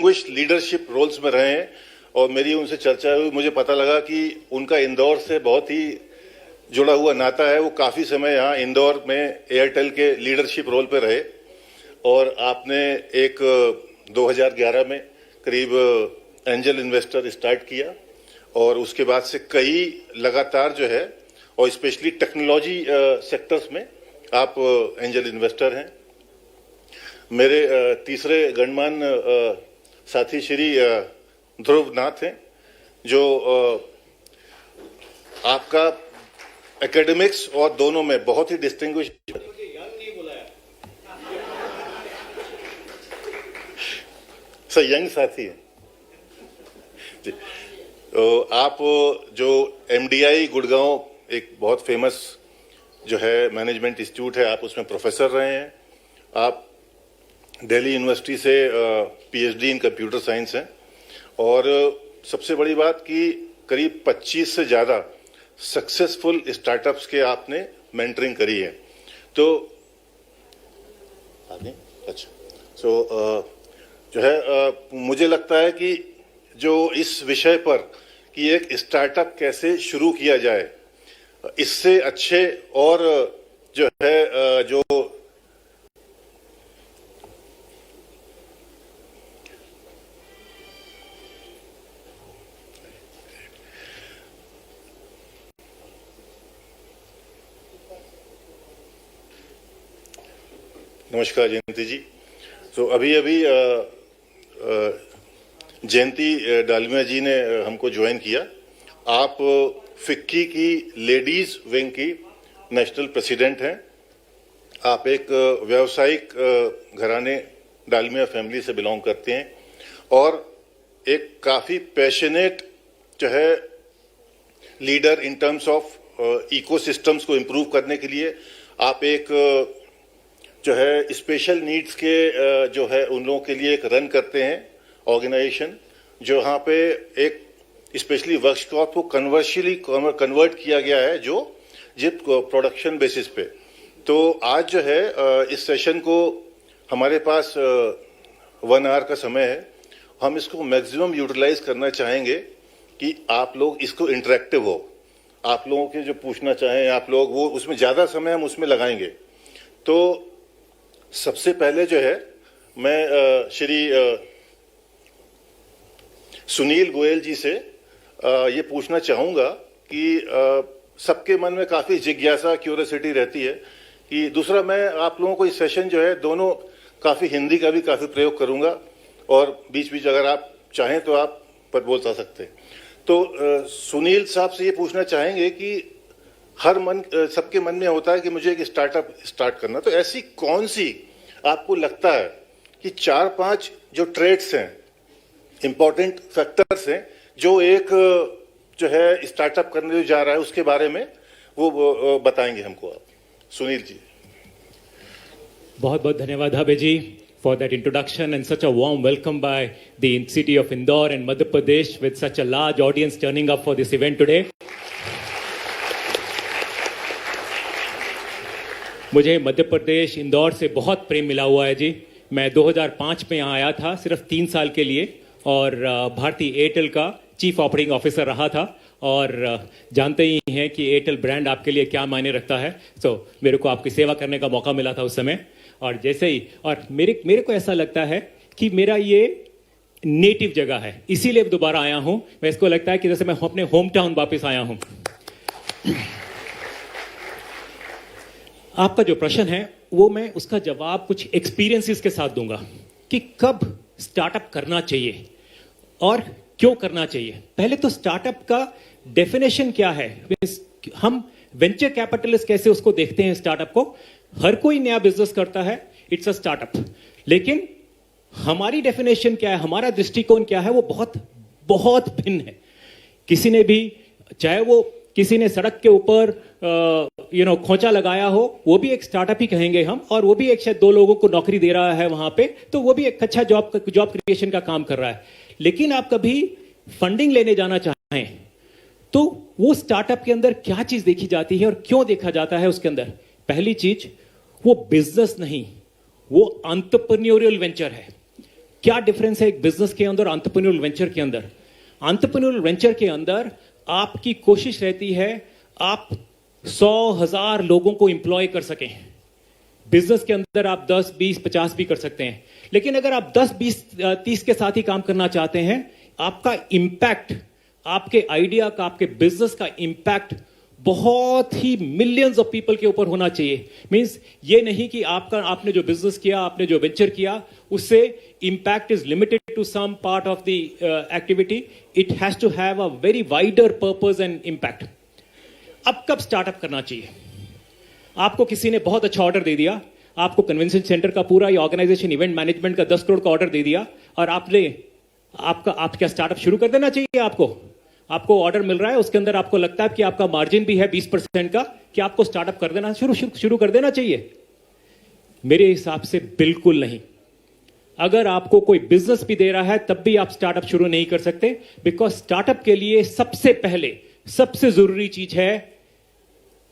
Distinguished leadership roles में रहे हैं और मेरी उनसे चर्चा हुई, मुझे पता लगा कि उनका इंदौर से बहुत ही जुड़ा हुआ नाता है। वो काफी समय यहाँ इंदौर में एयरटेल के लीडरशिप रोल पे रहे और आपने एक 2011 में करीब एंजल इन्वेस्टर स्टार्ट किया और उसके बाद से कई लगातार जो है और स्पेशली टेक्नोलॉजी सेक्टर्स में आप एंजल इन्वेस्टर हैं। मेरे तीसरे गणमान्य साथी श्री ध्रुव नाथ हैं जो आपका एकेडमिक्स और दोनों में बहुत ही डिस्टिंग्विश सर यंग साथी हैं। तो आप जो एमडीआई गुड़गांव एक बहुत फेमस जो है मैनेजमेंट इंस्टीट्यूट है, आप उसमें प्रोफेसर रहे हैं। आप दिल्ली यूनिवर्सिटी से पीएचडी इन कंप्यूटर साइंस हैं और सबसे बड़ी बात कि करीब 25 से ज्यादा सक्सेसफुल स्टार्टअप्स के आपने मेंटरिंग करी है। तो अच्छा जो है मुझे लगता है कि जो इस विषय पर कि एक स्टार्टअप कैसे शुरू किया जाए, इससे अच्छे और जो है जो नमस्कार जयंती जी। तो अभी जयंती डालमिया जी ने हमको ज्वाइन किया। आप फिक्की की लेडीज विंग की नेशनल प्रेसिडेंट हैं। आप एक व्यावसायिक घराने डालमिया फैमिली से बिलोंग करते हैं और एक काफी पैशनेट जो है leader in terms of ecosystems को इम्प्रूव करने के लिए आप एक जो है स्पेशल नीड्स के जो है उन लोगों के लिए एक रन करते हैं ऑर्गेनाइजेशन, जो यहाँ पे एक स्पेशली वर्कशॉप को कन्वर्ट किया गया है जो जिप प्रोडक्शन बेसिस पे। तो आज जो है इस सेशन को हमारे पास 1 आवर का समय है। हम इसको मैक्सिमम यूटिलाइज करना चाहेंगे कि आप लोग इसको इंटरेक्टिव हो, आप लोगों के जो पूछना चाहें आप लोग वो उसमें ज्यादा समय हम उसमें लगाएंगे। तो सबसे पहले जो है मैं श्री सुनील गोयल जी से ये पूछना चाहूंगा कि सबके मन में काफी जिज्ञासा क्यूरियोसिटी रहती है कि दूसरा मैं आप लोगों को इस सेशन जो है दोनों काफी हिंदी का भी काफी प्रयोग करूंगा और बीच बीच अगर आप चाहें तो आप पर बोल सकते हैं। तो सुनील साहब से ये पूछना चाहेंगे कि हर सबके मन में होता है कि मुझे एक स्टार्टअप स्टार्ट करना, तो ऐसी कौन सी आपको लगता है कि 4-5 जो ट्रेड्स हैं, इंपॉर्टेंट फैक्टर्स हैं जो एक जो है स्टार्टअप करने जा रहा है उसके बारे में वो बताएंगे हमको आप। सुनील जी। बहुत बहुत धन्यवाद हाबे जी for that introduction and such a warm welcome by the city of Indore and Madhya Pradesh with such a large audience turning up for this event today. मुझे मध्य प्रदेश इंदौर से बहुत प्रेम मिला हुआ है जी। मैं 2005 में यहाँ आया था सिर्फ 3 साल के लिए और भारतीय एयरटेल का चीफ ऑपरेटिंग ऑफिसर रहा था और जानते ही हैं कि एयरटेल ब्रांड आपके लिए क्या मायने रखता है। तो मेरे को आपकी सेवा करने का मौका मिला था उस समय और जैसे ही और मेरे को ऐसा लगता है कि मेरा ये नेटिव जगह है, इसीलिए दोबारा आया हूं। मैं इसको लगता है कि जैसे मैं अपने होम टाउन वापस आया हूं। आपका जो प्रश्न है वो मैं उसका जवाब कुछ एक्सपीरियंसेस के साथ दूंगा कि कब स्टार्टअप करना चाहिए और क्यों करना चाहिए। पहले तो स्टार्टअप का डेफिनेशन क्या है, हम वेंचर कैपिटलिस्ट कैसे उसको देखते हैं स्टार्टअप को। हर कोई नया बिजनेस करता है, इट्स अ स्टार्टअप, लेकिन हमारी डेफिनेशन क्या है, हमारा दृष्टिकोण क्या है, वो बहुत बहुत भिन्न है। किसी ने भी, चाहे वो किसी ने सड़क के ऊपर खोचा लगाया हो, वो भी एक स्टार्टअप ही कहेंगे हम, और वो भी एक शायद 2 लोगों को नौकरी दे रहा है वहां पे, तो वो भी एक अच्छा जॉब क्रिएशन का काम कर रहा है। लेकिन आप कभी फंडिंग लेने जाना चाहें तो वो स्टार्टअप के अंदर क्या चीज देखी जाती है और क्यों देखा जाता है उसके अंदर। पहली चीज, वो बिजनेस नहीं, वो एंटरप्रेन्योरियल वेंचर है। क्या डिफरेंस है एक बिजनेस के अंदर, एंटरप्रेन्योरल वेंचर के अंदर? एंटरप्रेन्योरल वेंचर के अंदर आपकी कोशिश रहती है आप 100,000 लोगों को इंप्लॉय कर सकें। बिजनेस के अंदर आप 10, 20, 50 भी कर सकते हैं, लेकिन अगर आप 10, 20, 30 के साथ ही काम करना चाहते हैं, आपका इंपैक्ट, आपके आइडिया का, आपके बिजनेस का इंपैक्ट बहुत ही मिलियंस ऑफ पीपल के ऊपर होना चाहिए। मींस ये नहीं कि आपने जो बिजनेस किया, आपने जो वेंचर किया, उससे impact is limited to some part of the activity. It has to have a very wider purpose and impact. अब कब स्टार्टअप करना चाहिए? आपको किसी ने बहुत अच्छा ऑर्डर दे दिया, आपको कन्वेंशन सेंटर का पूरा या ऑर्गेनाइजेशन इवेंट मैनेजमेंट का 10 करोड़ का ऑर्डर दे दिया, और आप क्या स्टार्टअप शुरू कर देना चाहिए? आपको ऑर्डर मिल रहा है, उसके अंदर आपको लगता है कि आपका मार्जिन भी है 20% का, कि आपको स्टार्टअप कर देना शुरू कर देना चाहिए? मेरे हिसाब से बिल्कुल नहीं। अगर आपको कोई बिजनेस भी दे रहा है तब भी आप स्टार्टअप शुरू नहीं कर सकते, बिकॉज स्टार्टअप के लिए सबसे पहले सबसे जरूरी चीज है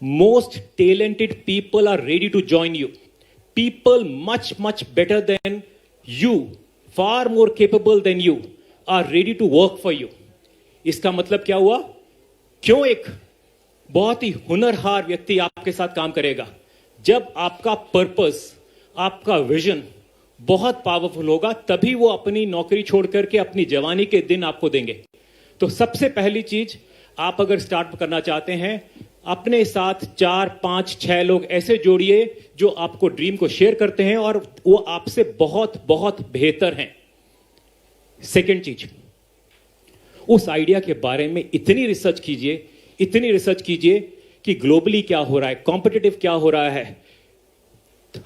most talented people are ready to join you. People much better than you, far more capable than you, are ready to work for you. इसका मतलब क्या हुआ? क्यों एक बहुत ही हुनरहार व्यक्ति आपके साथ काम करेगा? जब आपका पर्पस, आपका विजन बहुत पावरफुल होगा, तभी वो अपनी नौकरी छोड़ करके अपनी जवानी के दिन आपको देंगे। तो सबसे पहली चीज, आप अगर स्टार्ट करना चाहते हैं, अपने साथ 4, 5, 6 लोग ऐसे जोड़िए जो आपको ड्रीम को शेयर करते हैं और वो आपसे बहुत बेहतर हैं। सेकंड चीज, उस आइडिया के बारे में इतनी रिसर्च कीजिए कि ग्लोबली क्या हो रहा है, कॉम्पिटिटिव क्या हो रहा है।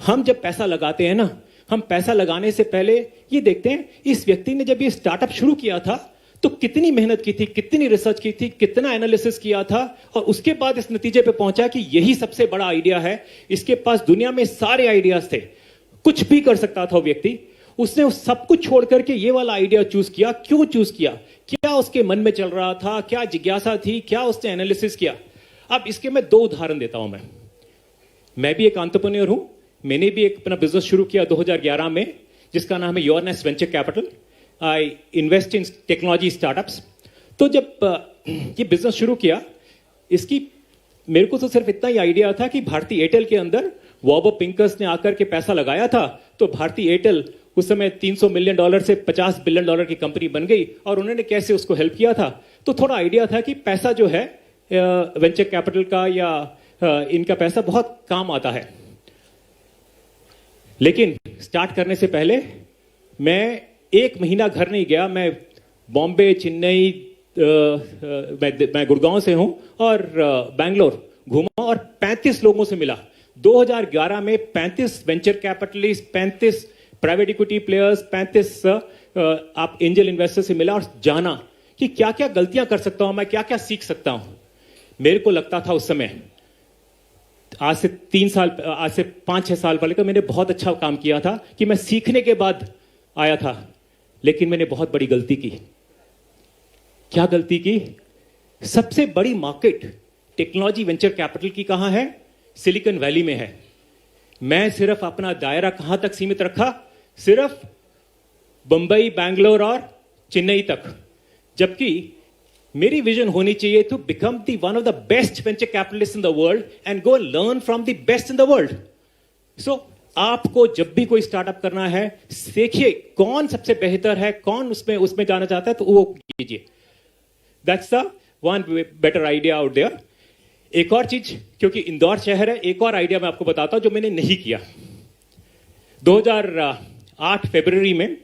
हम जब पैसा लगाते हैं ना, हम पैसा लगाने से पहले ये देखते हैं इस व्यक्ति ने जब ये स्टार्टअप शुरू किया था तो कितनी मेहनत की थी, कितनी रिसर्च की थी, कितना एनालिसिस किया था, और उसके बाद इस नतीजे पे पहुंचा कि यही सबसे बड़ा आइडिया है। इसके पास दुनिया में सारे आइडियाज थे, कुछ भी कर सकता था वो व्यक्ति। उसने उस सब कुछ छोड़ करके ये वाला आइडिया चूज किया। क्यों चूज किया? क्या उसके मन में चल रहा था, क्या जिज्ञासा थी, क्या उसने एनालिसिस किया? अब इसके मैं 2 उदाहरण देता हूं। मैं भी एक एंटरप्रेन्योर हूं। मैंने भी एक अपना बिजनेस शुरू किया 2011 में, जिसका नाम है YourNest venture capital. I invest in technology startups. तो जब ये बिजनेस शुरू किया, इसकी मेरे को तो सिर्फ इतना ही आइडिया था कि भारतीय एयरटेल के अंदर वॉबो पिंकस ने आकर के पैसा लगाया था, तो भारतीय एयरटेल उस समय $300 मिलियन से $50 बिलियन की कंपनी बन गई, और उन्होंने कैसे उसको हेल्प किया था। तो थोड़ा आइडिया था कि पैसा जो है वेंचर कैपिटल का या इनका पैसा बहुत काम आता है। लेकिन स्टार्ट करने से पहले मैं 1 महीना घर नहीं गया। मैं बॉम्बे, चेन्नई, मैं गुड़गांव से हूं, और बैंगलोर घूमा और 35 लोगों से मिला। 2011 में 35 venture capitalist, 35 private equity players, 35 आप एंजल इन्वेस्टर से मिला, और जाना कि क्या क्या गलतियां कर सकता हूं मैं, क्या क्या सीख सकता हूं। मेरे को लगता था उस समय, आज से 5-6 साल पहले, तो मैंने बहुत अच्छा काम किया था कि मैं सीखने के बाद आया था। लेकिन मैंने बहुत बड़ी गलती की। क्या गलती की? सबसे बड़ी मार्केट टेक्नोलॉजी वेंचर कैपिटल की कहां है? सिलिकॉन वैली में है। मैं सिर्फ अपना दायरा कहां तक सीमित रखा? सिर्फ बंबई, बैंगलोर और चेन्नई तक। जबकि मेरी विजन होनी चाहिए to become the one of the best venture capitalist in the world and go learn from the best in the world. So आपको जब भी कोई स्टार्टअप करना है, देखिए कौन सबसे बेहतर है, कौन उसमें जाना चाहता है, तो वो कीजिए। That's the one better idea out there. एक और चीज, क्योंकि इंदौर शहर है, एक और आइडिया मैं आपको बताता हूं जो मैंने नहीं किया। 2008 फरवरी में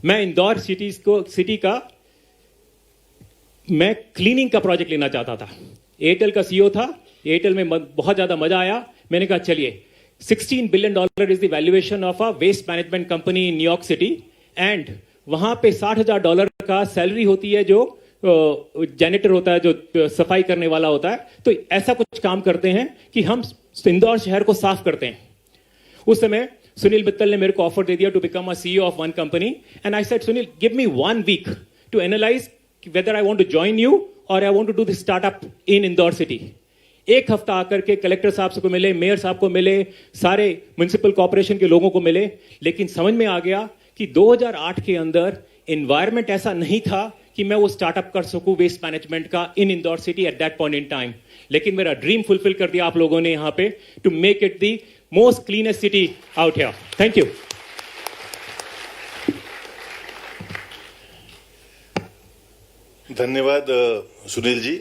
मैं इंदौर सिटी का मैं क्लीनिंग का प्रोजेक्ट लेना चाहता था। एयरटेल का सीईओ था, एयरटेल में बहुत ज्यादा मजा आया। मैंने कहा चलिए, $16 billion is the valuation of a waste management company in New York city, and वहां पे $60,000 का सैलरी होती है, जो जेनेटर होता है, जो सफाई करने वाला होता है। तो ऐसा कुछ काम करते हैं कि हम इंदौर शहर को साफ करते हैं। उस समय सुनील मित्तल ने मेरे को ऑफर दे दिया to become a CEO of one company, and I said Sunil, give me 1 week to analyse whether I want to join you or I want to do this startup in Indore city। 1 हफ्ता आकर के collector साहब से को मिले, mayor साहब को मिले, सारे म्युनिसिपल कॉर्पोरेशन के लोगों को मिले, लेकिन समझ में आ गया कि 2008 के अंदर एनवायरनमेंट ऐसा नहीं था कि मैं वो स्टार्टअप कर सकूं वेस्ट मैनेजमेंट का in Indore city at that point in time, लेकिन मेरा ड्रीम फुलफिल कर दिया आप लोगों ने यहां पे to make it the most cleanest city out here. Thank you. धन्यवाद सुनील जी।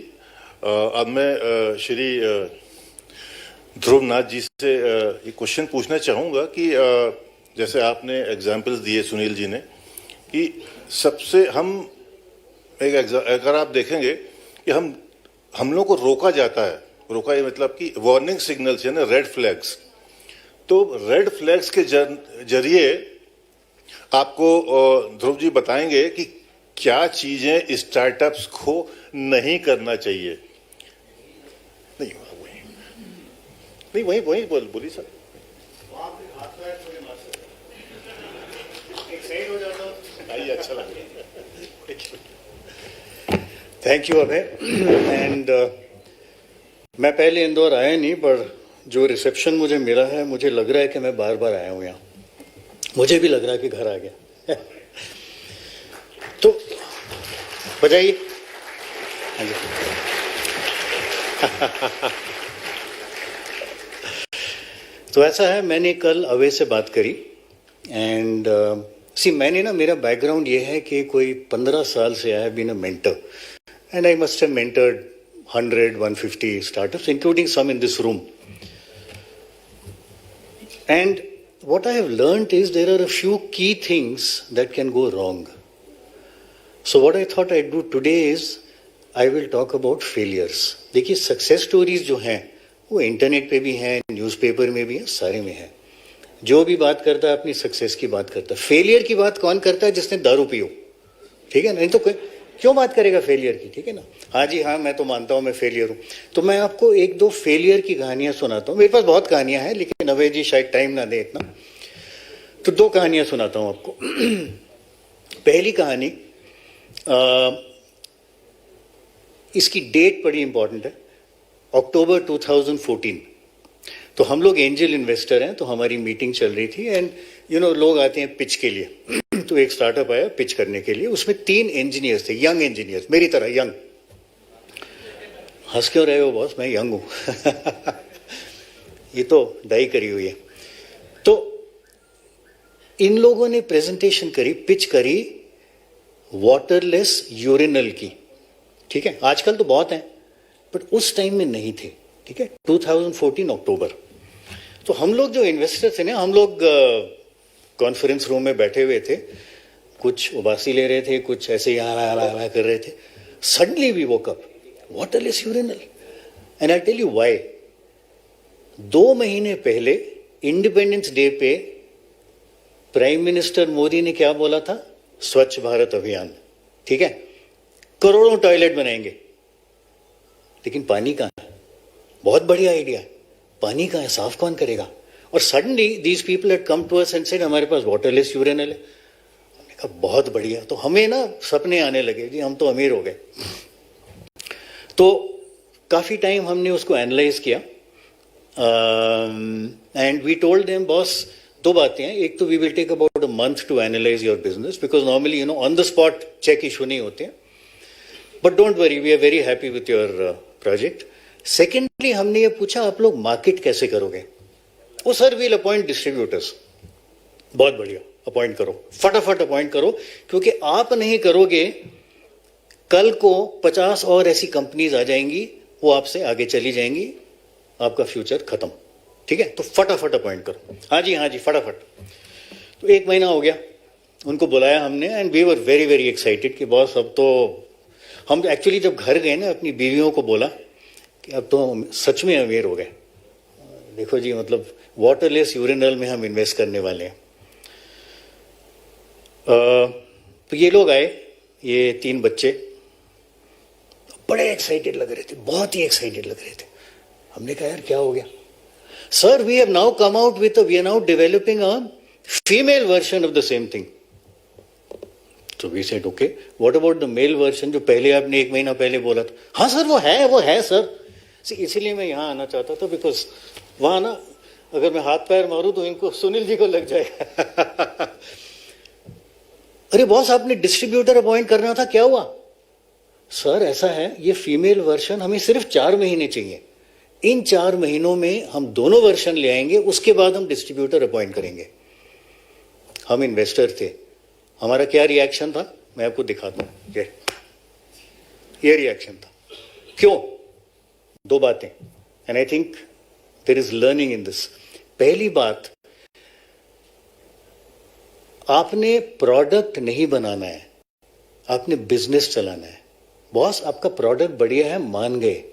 अब मैं श्री ध्रुवनाथ जी से एक क्वेश्चन पूछना चाहूँगा कि जैसे आपने एग्जाम्पल्स दिए सुनील जी ने कि सबसे हम अगर आप देखेंगे कि हम लोग को रोका जाता है, रोका ये मतलब कि वार्निंग सिग्नल्स है ना, रेड फ्लैग्स। तो रेड फ्लैग्स के जरिए आपको ध्रुव जी बताएंगे कि क्या चीजें स्टार्टअप्स को नहीं करना चाहिए। नहीं वही बोली सर। आइए, अच्छा लगा। Thank you Abhay. एंड मैं पहले इंदौर आया नहीं, पर जो रिसेप्शन मुझे मिला है मुझे लग रहा है कि मैं बार बार आया हूँ यहाँ। मुझे भी लग रहा है कि घर आ गया। तो बजाइए। हाँ जी। तो ऐसा है, मैंने कल अवय से बात करी एंड मैंने ना, मेरा बैकग्राउंड ये है कि कोई 15 साल से I have been a mentor and I must have mentored 100-150 startups, including some in this room. And what I have learned is there are a few key things that can go wrong. So what I thought I'd do today is I will talk about failures. देखिए, success stories जो हैं वो internet पे भी हैं, newspaper में भी हैं, सारे में हैं। जो भी बात करता है अपनी सक्सेस की बात करता है। फेलियर की बात कौन करता है? जिसने दारू पी हो, ठीक है ना। नहीं तो क्यों बात करेगा फेलियर की, ठीक है ना। हाँ जी हाँ, मैं तो मानता हूँ मैं फेलियर हूँ। तो मैं आपको एक दो फेलियर की कहानियां सुनाता हूँ। मेरे पास बहुत कहानियां हैं, लेकिन अवय जी शायद टाइम ना दे इतना, तो दो कहानियां सुनाता हूँ आपको। पहली कहानी, इसकी डेट बड़ी इंपॉर्टेंट है, अक्टूबर 2014। तो हम लोग एंजल इन्वेस्टर हैं, तो हमारी मीटिंग चल रही थी एंड लोग आते हैं पिच के लिए। तो एक स्टार्टअप आया पिच करने के लिए, उसमें 3 इंजीनियर्स थे, यंग इंजीनियर्स, मेरी तरह यंग। हंस क्यों रहे हो बॉस? मैं यंग हूं। ये तो डाई करी हुई है। तो इन लोगों ने प्रेजेंटेशन करी, पिच करी वाटरलेस यूरिनल की, ठीक है। आजकल तो बहुत हैं, बट उस टाइम में नहीं थे, ठीक है। 2014 अक्टूबर। तो हम लोग जो इन्वेस्टर थे ना, हम लोग कॉन्फ्रेंस रूम में बैठे हुए थे, कुछ उबासी ले रहे थे, कुछ ऐसे यहाँ कर रहे थे। Suddenly we woke up, waterless urinal, and I tell you why. 2 महीने पहले इंडिपेंडेंस डे पे प्राइम मिनिस्टर मोदी ने क्या बोला था? स्वच्छ भारत अभियान, ठीक है, करोड़ों टॉयलेट बनाएंगे। लेकिन पानी कहाँ है? बहुत बढ़िया आइडिया है, पानी कहाँ है? साफ कौन करेगा? और suddenly these people had come to us and said हमारे पास वाटरलेस यूरिनल है। हमने कहा बहुत बढ़िया। तो हमें ना सपने आने लगे, जी हम तो अमीर हो गए। तो काफी टाइम हमने उसको एनालाइज किया and we told them, boss 2 बातें हैं। एक तो we will take about a month to analyse your business, because normally on the spot check issue नहीं होते हैं, but don't worry, we are very happy with your project. Secondly हमने ये पूछा, आप लोग मार्केट कैसे करोगे? वो सर वील अपॉइंट डिस्ट्रीब्यूटर्स। बहुत बढ़िया, अपॉइंट करो, फटाफट अपॉइंट करो, क्योंकि आप नहीं करोगे कल को 50 और ऐसी कंपनीज आ जाएंगी, वो आपसे आगे चली जाएंगी, आपका फ्यूचर खत्म, ठीक है। तो फटाफट अपॉइंट करो। हाँ जी फटाफट। तो 1 महीना हो गया, उनको बुलाया हमने and we were very very excited कि बॉस अब तो हम एक्चुअली जब घर गए ना, अपनी बीवियों को बोला कि अब तो सच में अमीर हो गए। देखो जी, मतलब वाटरलेस यूरिनल में हम इन्वेस्ट करने वाले हैं। तो ये लोग आए, ये 3 बच्चे, बड़े एक्साइटेड लग रहे थे, बहुत ही एक्साइटेड लग रहे थे। हमने कहा यार क्या हो गया? Sir we have now come out with, we are now developing a female version of the same thing. तो we said okay, what about the male version, जो पहले आपने 1 महीना पहले बोला था? हाँ सर वो है सर। इसीलिए मैं यहाँ आना चाहता था, बिकॉज वहां ना अगर मैं हाथ पैर मारूं तो इनको, सुनील जी को लग जाएगा। अरे बॉस आपने डिस्ट्रीब्यूटर अपॉइंट करना था, क्या हुआ? सर ऐसा है, ये फीमेल वर्जन हमें सिर्फ 4 महीने चाहिए, इन 4 महीनों में हम दोनों वर्जन ले आएंगे, उसके बाद हम डिस्ट्रीब्यूटर अपॉइंट करेंगे। हम इन्वेस्टर थे, हमारा क्या रिएक्शन था मैं आपको दिखाता हूं। ये रिएक्शन था। क्यों? 2 बातें, and I think there is learning in this. पहली बात, आपने प्रोडक्ट नहीं बनाना है, आपने बिजनेस चलाना है। बॉस आपका प्रोडक्ट बढ़िया है, मान गए।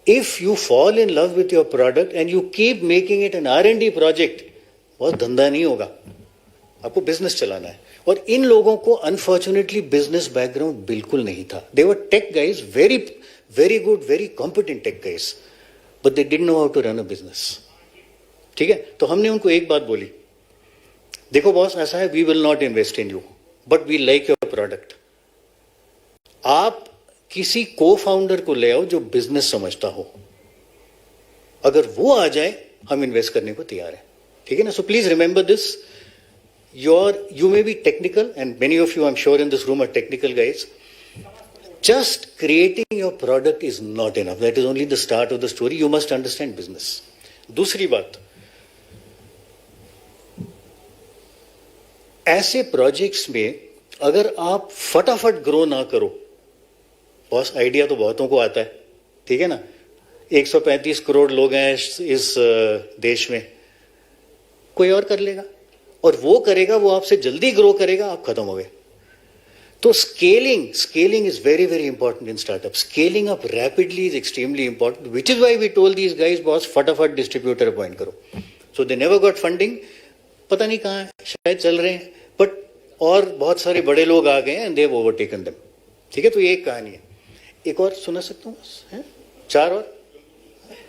If you fall in love with your product and you keep making it an R&D project, बहुत धंधा नहीं होगा, आपको बिजनेस चलाना है। और इन लोगों को अनफॉर्चुनेटली बिजनेस बैकग्राउंड बिल्कुल नहीं था। They were tech guys, very very good, very competent tech guys, but they didn't know how to run a business. ठीक है, तो हमने उनको एक बात बोली, देखो बॉस ऐसा है, we will not invest in you but we like your product. आप किसी को फाउंडर को ले आओ जो बिजनेस समझता हो, अगर वो आ जाए हम इन्वेस्ट करने को तैयार है। ठीक है ना? So please remember this, you may be technical, and many of you I'm sure in this room are technical guys. Just creating your product is not enough. That is only the start of the story. You must understand business. दूसरी बात, ऐसे projects में अगर आप फटाफट grow ना करो, boss idea तो बहुतों को आता है, ठीक है ना? 135 करोड़ लोग हैं इस देश में, कोई और कर लेगा, और वो करेगा, वो आपसे जल्दी ग्रो करेगा, आप खत्म हो गए। तो scaling is very very important in startup. Scaling up rapidly is extremely important, which is why we told these guys, boss फटाफट डिस्ट्रीब्यूटर अपॉइंट करो। So they never got funding, पता नहीं कहाँ है, शायद चल रहे हैं, बट और बहुत सारे बड़े लोग आ गए and they have overtaken them. ठीक है, तो ये एक कहानी है। एक और सुना सकता हूँ? 4 और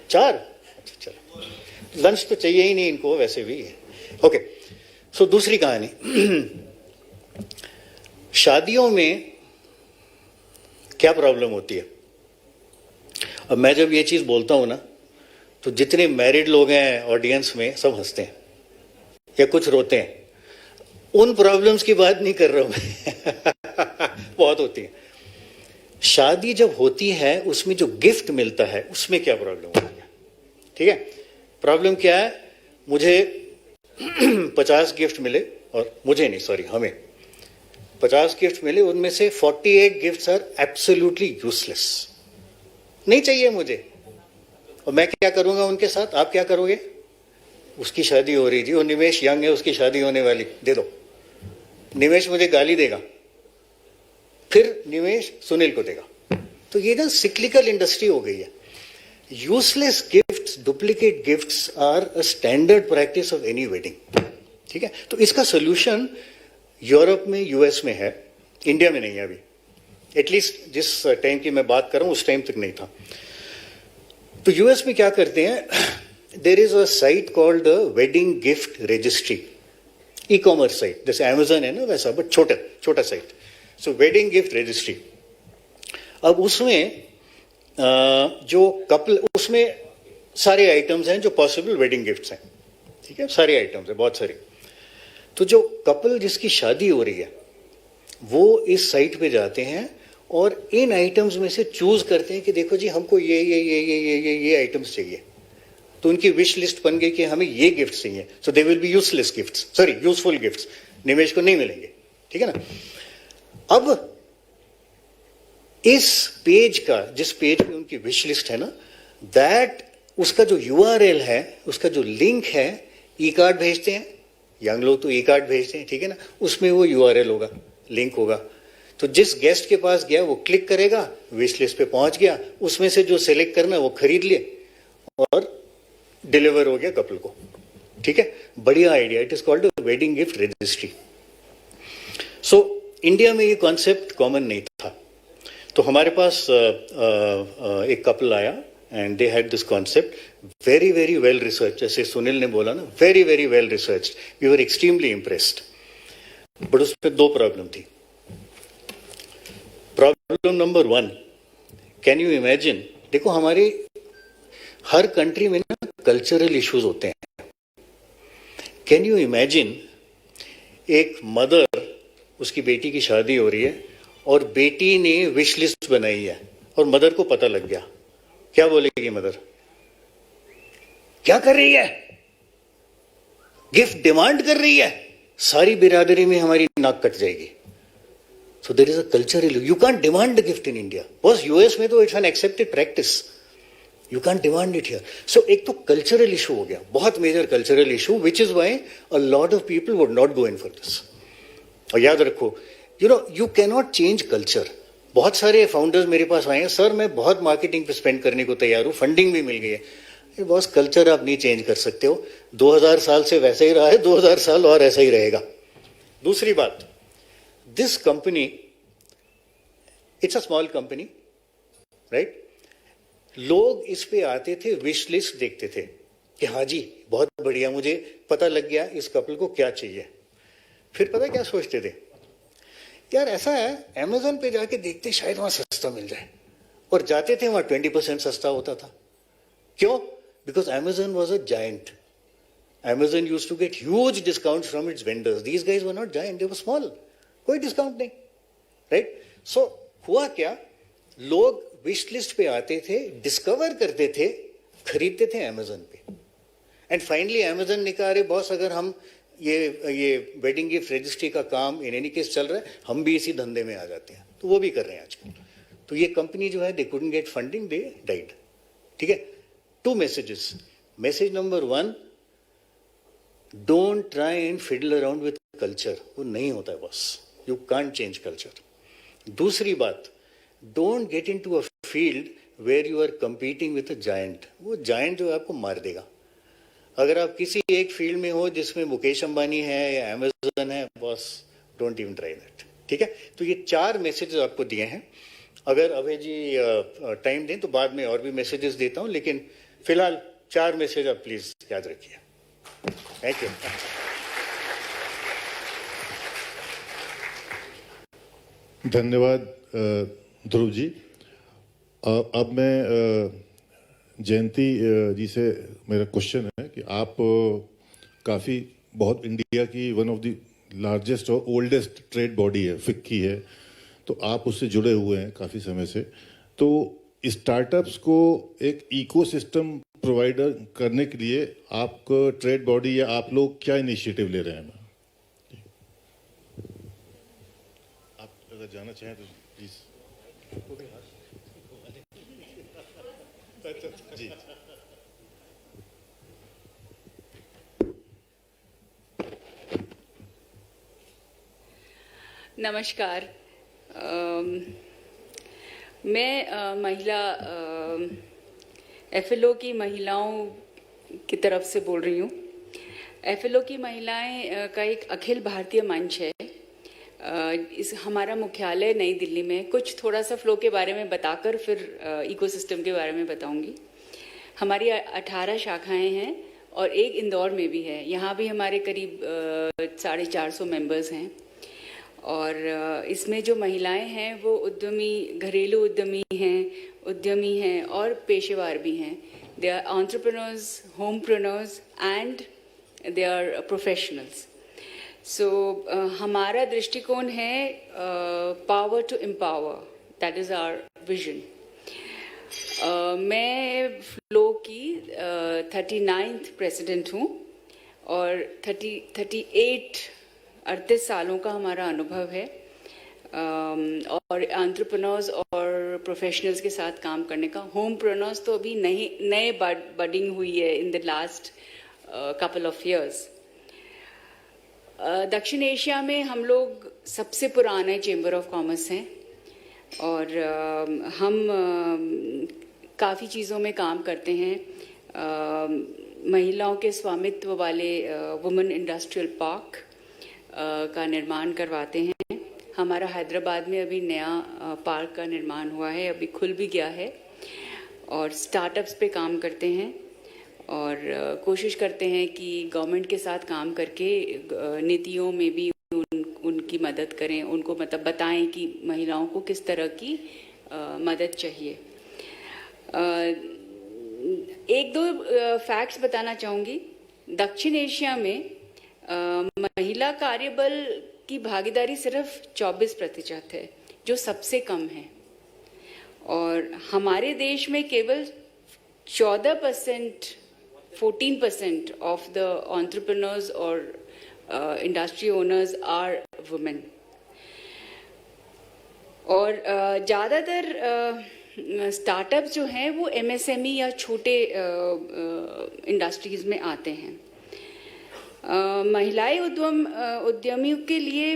4? अच्छा चलो, लंच तो चाहिए ही नहीं इनको वैसे भी। ओके, सो दूसरी कहानी, शादियों में क्या प्रॉब्लम होती है? अब मैं जब ये चीज बोलता हूं ना, तो जितने मैरिड लोग हैं ऑडियंस में सब हंसते हैं या कुछ रोते हैं। उन प्रॉब्लम्स की बात नहीं कर रहा हूं मैं बहुत होती है। शादी जब होती है उसमें जो गिफ्ट मिलता है उसमें क्या प्रॉब्लम होती है? ठीक है, प्रॉब्लम क्या है? मुझे 50 गिफ्ट मिले, और मुझे नहीं, सॉरी, हमें 50 गिफ्ट मिले, उनमें से 48 गिफ्ट्स आर एब्सोल्युटली यूजलेस, नहीं चाहिए मुझे। और मैं क्या करूंगा उनके साथ? आप क्या करोगे? उसकी शादी हो रही थी, और निमेश यंग है, उसकी शादी होने वाली, दे दो। निमेश मुझे गाली देगा, फिर निमेश सुनील को देगा। तो ये ना सिक्लिकल इंडस्ट्री हो गई है। Useless gifts, duplicate gifts are a standard practice of any wedding. ठीक है, तो इसका सोल्यूशन यूरोप में, यूएस में है, इंडिया में नहीं है अभी, एटलीस्ट जिस टाइम की मैं बात कर रहा हूं उस टाइम तक नहीं था। तो यूएस में क्या करते हैं, there is a site called wedding gift registry, e commerce site, जैसे अमेजन है ना वैसा, बट छोटा site. So wedding gift registry. अब उसमें जो कपल, उसमें सारे आइटम्स हैं जो पॉसिबल वेडिंग गिफ्ट्स हैं। ठीक है, सारे आइटम्स हैं, बहुत सारे। तो जो कपल जिसकी शादी हो रही है वो इस साइट पे जाते हैं और इन आइटम्स में से चूज करते हैं कि देखो जी हमको ये आइटम्स चाहिए। तो उनकी विश लिस्ट बन गई कि हमें ये गिफ्ट चाहिए। So they will be useless gifts, sorry useful gifts, निवेश को नहीं मिलेंगे। ठीक है ना? अब इस पेज का, जिस पेज में उनकी विश लिस्ट है ना, दैट उसका जो URL है, उसका जो लिंक है, ई कार्ड भेजते हैं, यंग लोग तो ई कार्ड भेजते हैं, ठीक है ना, उसमें वो URL होगा, लिंक होगा। तो जिस गेस्ट के पास गया वो क्लिक करेगा, विश लिस्ट पे पहुंच गया, उसमें से जो सिलेक्ट करना वो खरीद लिए और डिलीवर हो गया कपल को। ठीक है, बढ़िया idea. It is called wedding gift registry. So India में ये कॉन्सेप्ट कॉमन नहीं था, तो हमारे पास एक कपल आया and they had this concept, very very well research, जैसे सुनील ने बोला ना, very very well research, we were extremely impressed. But उसमें 2 प्रॉब्लम थी। Problem number 1, can you imagine, देखो हमारे हर कंट्री में ना कल्चरल इश्यूज होते हैं। कैन यू इमेजिन एक मदर उसकी बेटी की शादी हो रही है और बेटी ने विश लिस्ट बनाई है और मदर को पता लग गया, क्या बोलेगी मदर? क्या कर रही है? गिफ्ट डिमांड कर रही है। सारी बिरादरी में हमारी नाक कट जाएगी। So there is a cultural, you can't demand gift in India. बस यूएस में तो it's an accepted practice, you can't demand it here. So एक तो कल्चरल इशू हो गया, बहुत major cultural issue, which is why a lot of people would not go in for this. और याद रखो, you can not change culture. बहुत सारे फाउंडर्स मेरे पास आए हैं, सर मैं बहुत मार्केटिंग पे स्पेंड करने को तैयार हूं, फंडिंग भी मिल गई है। बॉस कल्चर आप नहीं चेंज कर सकते हो, 2000 साल से वैसे ही रहा है, 2000 साल और ऐसा ही रहेगा। दूसरी बात, this company it's a small company, right? लोग इस पे आते थे, विश लिस्ट देखते थे कि हाँ जी बहुत बढ़िया, मुझे पता लग गया इस कपल को क्या चाहिए। फिर पता क्या सोचते थे, यार ऐसा है अमेजोन पे जाके देखते शायद वहां सस्ता मिल जाए, और जाते थे वहां 20% सस्ता होता था। क्यों? Because Amazon was a giant. Amazon used to get huge discounts from its vendors. These guys were not giant, they were small. कोई डिस्काउंट नहीं, राइट? सो हुआ क्या, लोग विश लिस्ट पे आते थे, डिस्कवर करते थे, खरीदते थे Amazon पे, एंड फाइनली Amazon ने कहा, अरे बॉस अगर हम ये वेडिंग गिफ्ट रजिस्ट्री का काम इन एनी केस चल रहा है, हम भी इसी धंधे में आ जाते हैं। तो वो भी कर रहे हैं आजकल। तो ये कंपनी जो है, they couldn't get funding, they died. ठीक है? 2 messages. Message number 1, don't try and fiddle around with culture. वो नहीं होता है boss, you can't change culture. दूसरी बात, don't get into a field where you are competing with a giant. वो giant जो है आपको मार देगा। अगर आप किसी एक फील्ड में हो जिसमें मुकेश अंबानी है या अमेजन है, boss don't even try that. ठीक है? तो ये 4 मैसेजेस आपको दिए हैं। अगर अभय जी टाइम दें तो बाद में और भी मैसेजेस देता हूं, लेकिन फिलहाल 4 मैसेज आप प्लीज याद रखिए। Thank you. धन्यवाद ध्रुव जी। अब मैं जयंती जी से मेरा क्वेश्चन है कि आप काफ़ी बहुत इंडिया की वन ऑफ द लार्जेस्ट और ओल्डेस्ट ट्रेड बॉडी है, फिक्की है, तो आप उससे जुड़े हुए हैं काफ़ी समय से। तो स्टार्टअप्स को एक इकोसिस्टम प्रोवाइडर करने के लिए आप ट्रेड बॉडी या आप लोग क्या इनिशिएटिव ले रहे हैं? आप अगर जाना चाहें तो प्लीज। जी। नमस्कार। मैं महिला एफएलओ की महिलाओं की तरफ से बोल रही हूँ। एफएलओ की महिलाएं का एक अखिल भारतीय मंच है। इस हमारा मुख्यालय नई दिल्ली में। कुछ थोड़ा सा फ्लो के बारे में बताकर फिर इकोसिस्टम के बारे में बताऊंगी। हमारी 18 शाखाएं हैं और एक इंदौर में भी है। यहाँ भी हमारे करीब 450 मेंबर्स हैं। और इसमें जो महिलाएं हैं वो उद्यमी, घरेलू उद्यमी हैं और पेशेवर भी हैं। They are entrepreneurs, homepreneurs and they are professionals. So हमारा दृष्टिकोण है power to empower, that is our vision. मैं फ्लो की 39th प्रेसिडेंट हूँ और 38 सालों का हमारा अनुभव है और एंटरप्रेन्योर्स और प्रोफेशनल्स के साथ काम करने का। होमप्रेन्योर्स तो अभी नए बडिंग हुई है in the last couple of years. दक्षिण एशिया में हम लोग सबसे पुराने चेंबर ऑफ कॉमर्स हैं और हम काफ़ी चीज़ों में काम करते हैं। महिलाओं के स्वामित्व वाले वुमेन इंडस्ट्रियल पार्क का निर्माण करवाते हैं। हमारा हैदराबाद में अभी नया पार्क का निर्माण हुआ है, अभी खुल भी गया है। और स्टार्टअप्स पे काम करते हैं और कोशिश करते हैं कि गवर्नमेंट के साथ काम करके नीतियों में भी उनकी मदद करें, उनको मतलब बताएं कि महिलाओं को किस तरह की मदद चाहिए। एक दो फैक्ट्स बताना चाहूँगी। दक्षिण एशिया में महिला कार्यबल की भागीदारी सिर्फ 24% है, जो सबसे कम है। और हमारे देश में केवल 14%, 14% ऑफ द एंटरप्रेन्योर्स और इंडस्ट्री ओनर्स आर वुमेन। और ज़्यादातर स्टार्टअप्स जो हैं वो एमएसएमई या छोटे इंडस्ट्रीज में आते हैं। महिलाएं उद्यमियों के लिए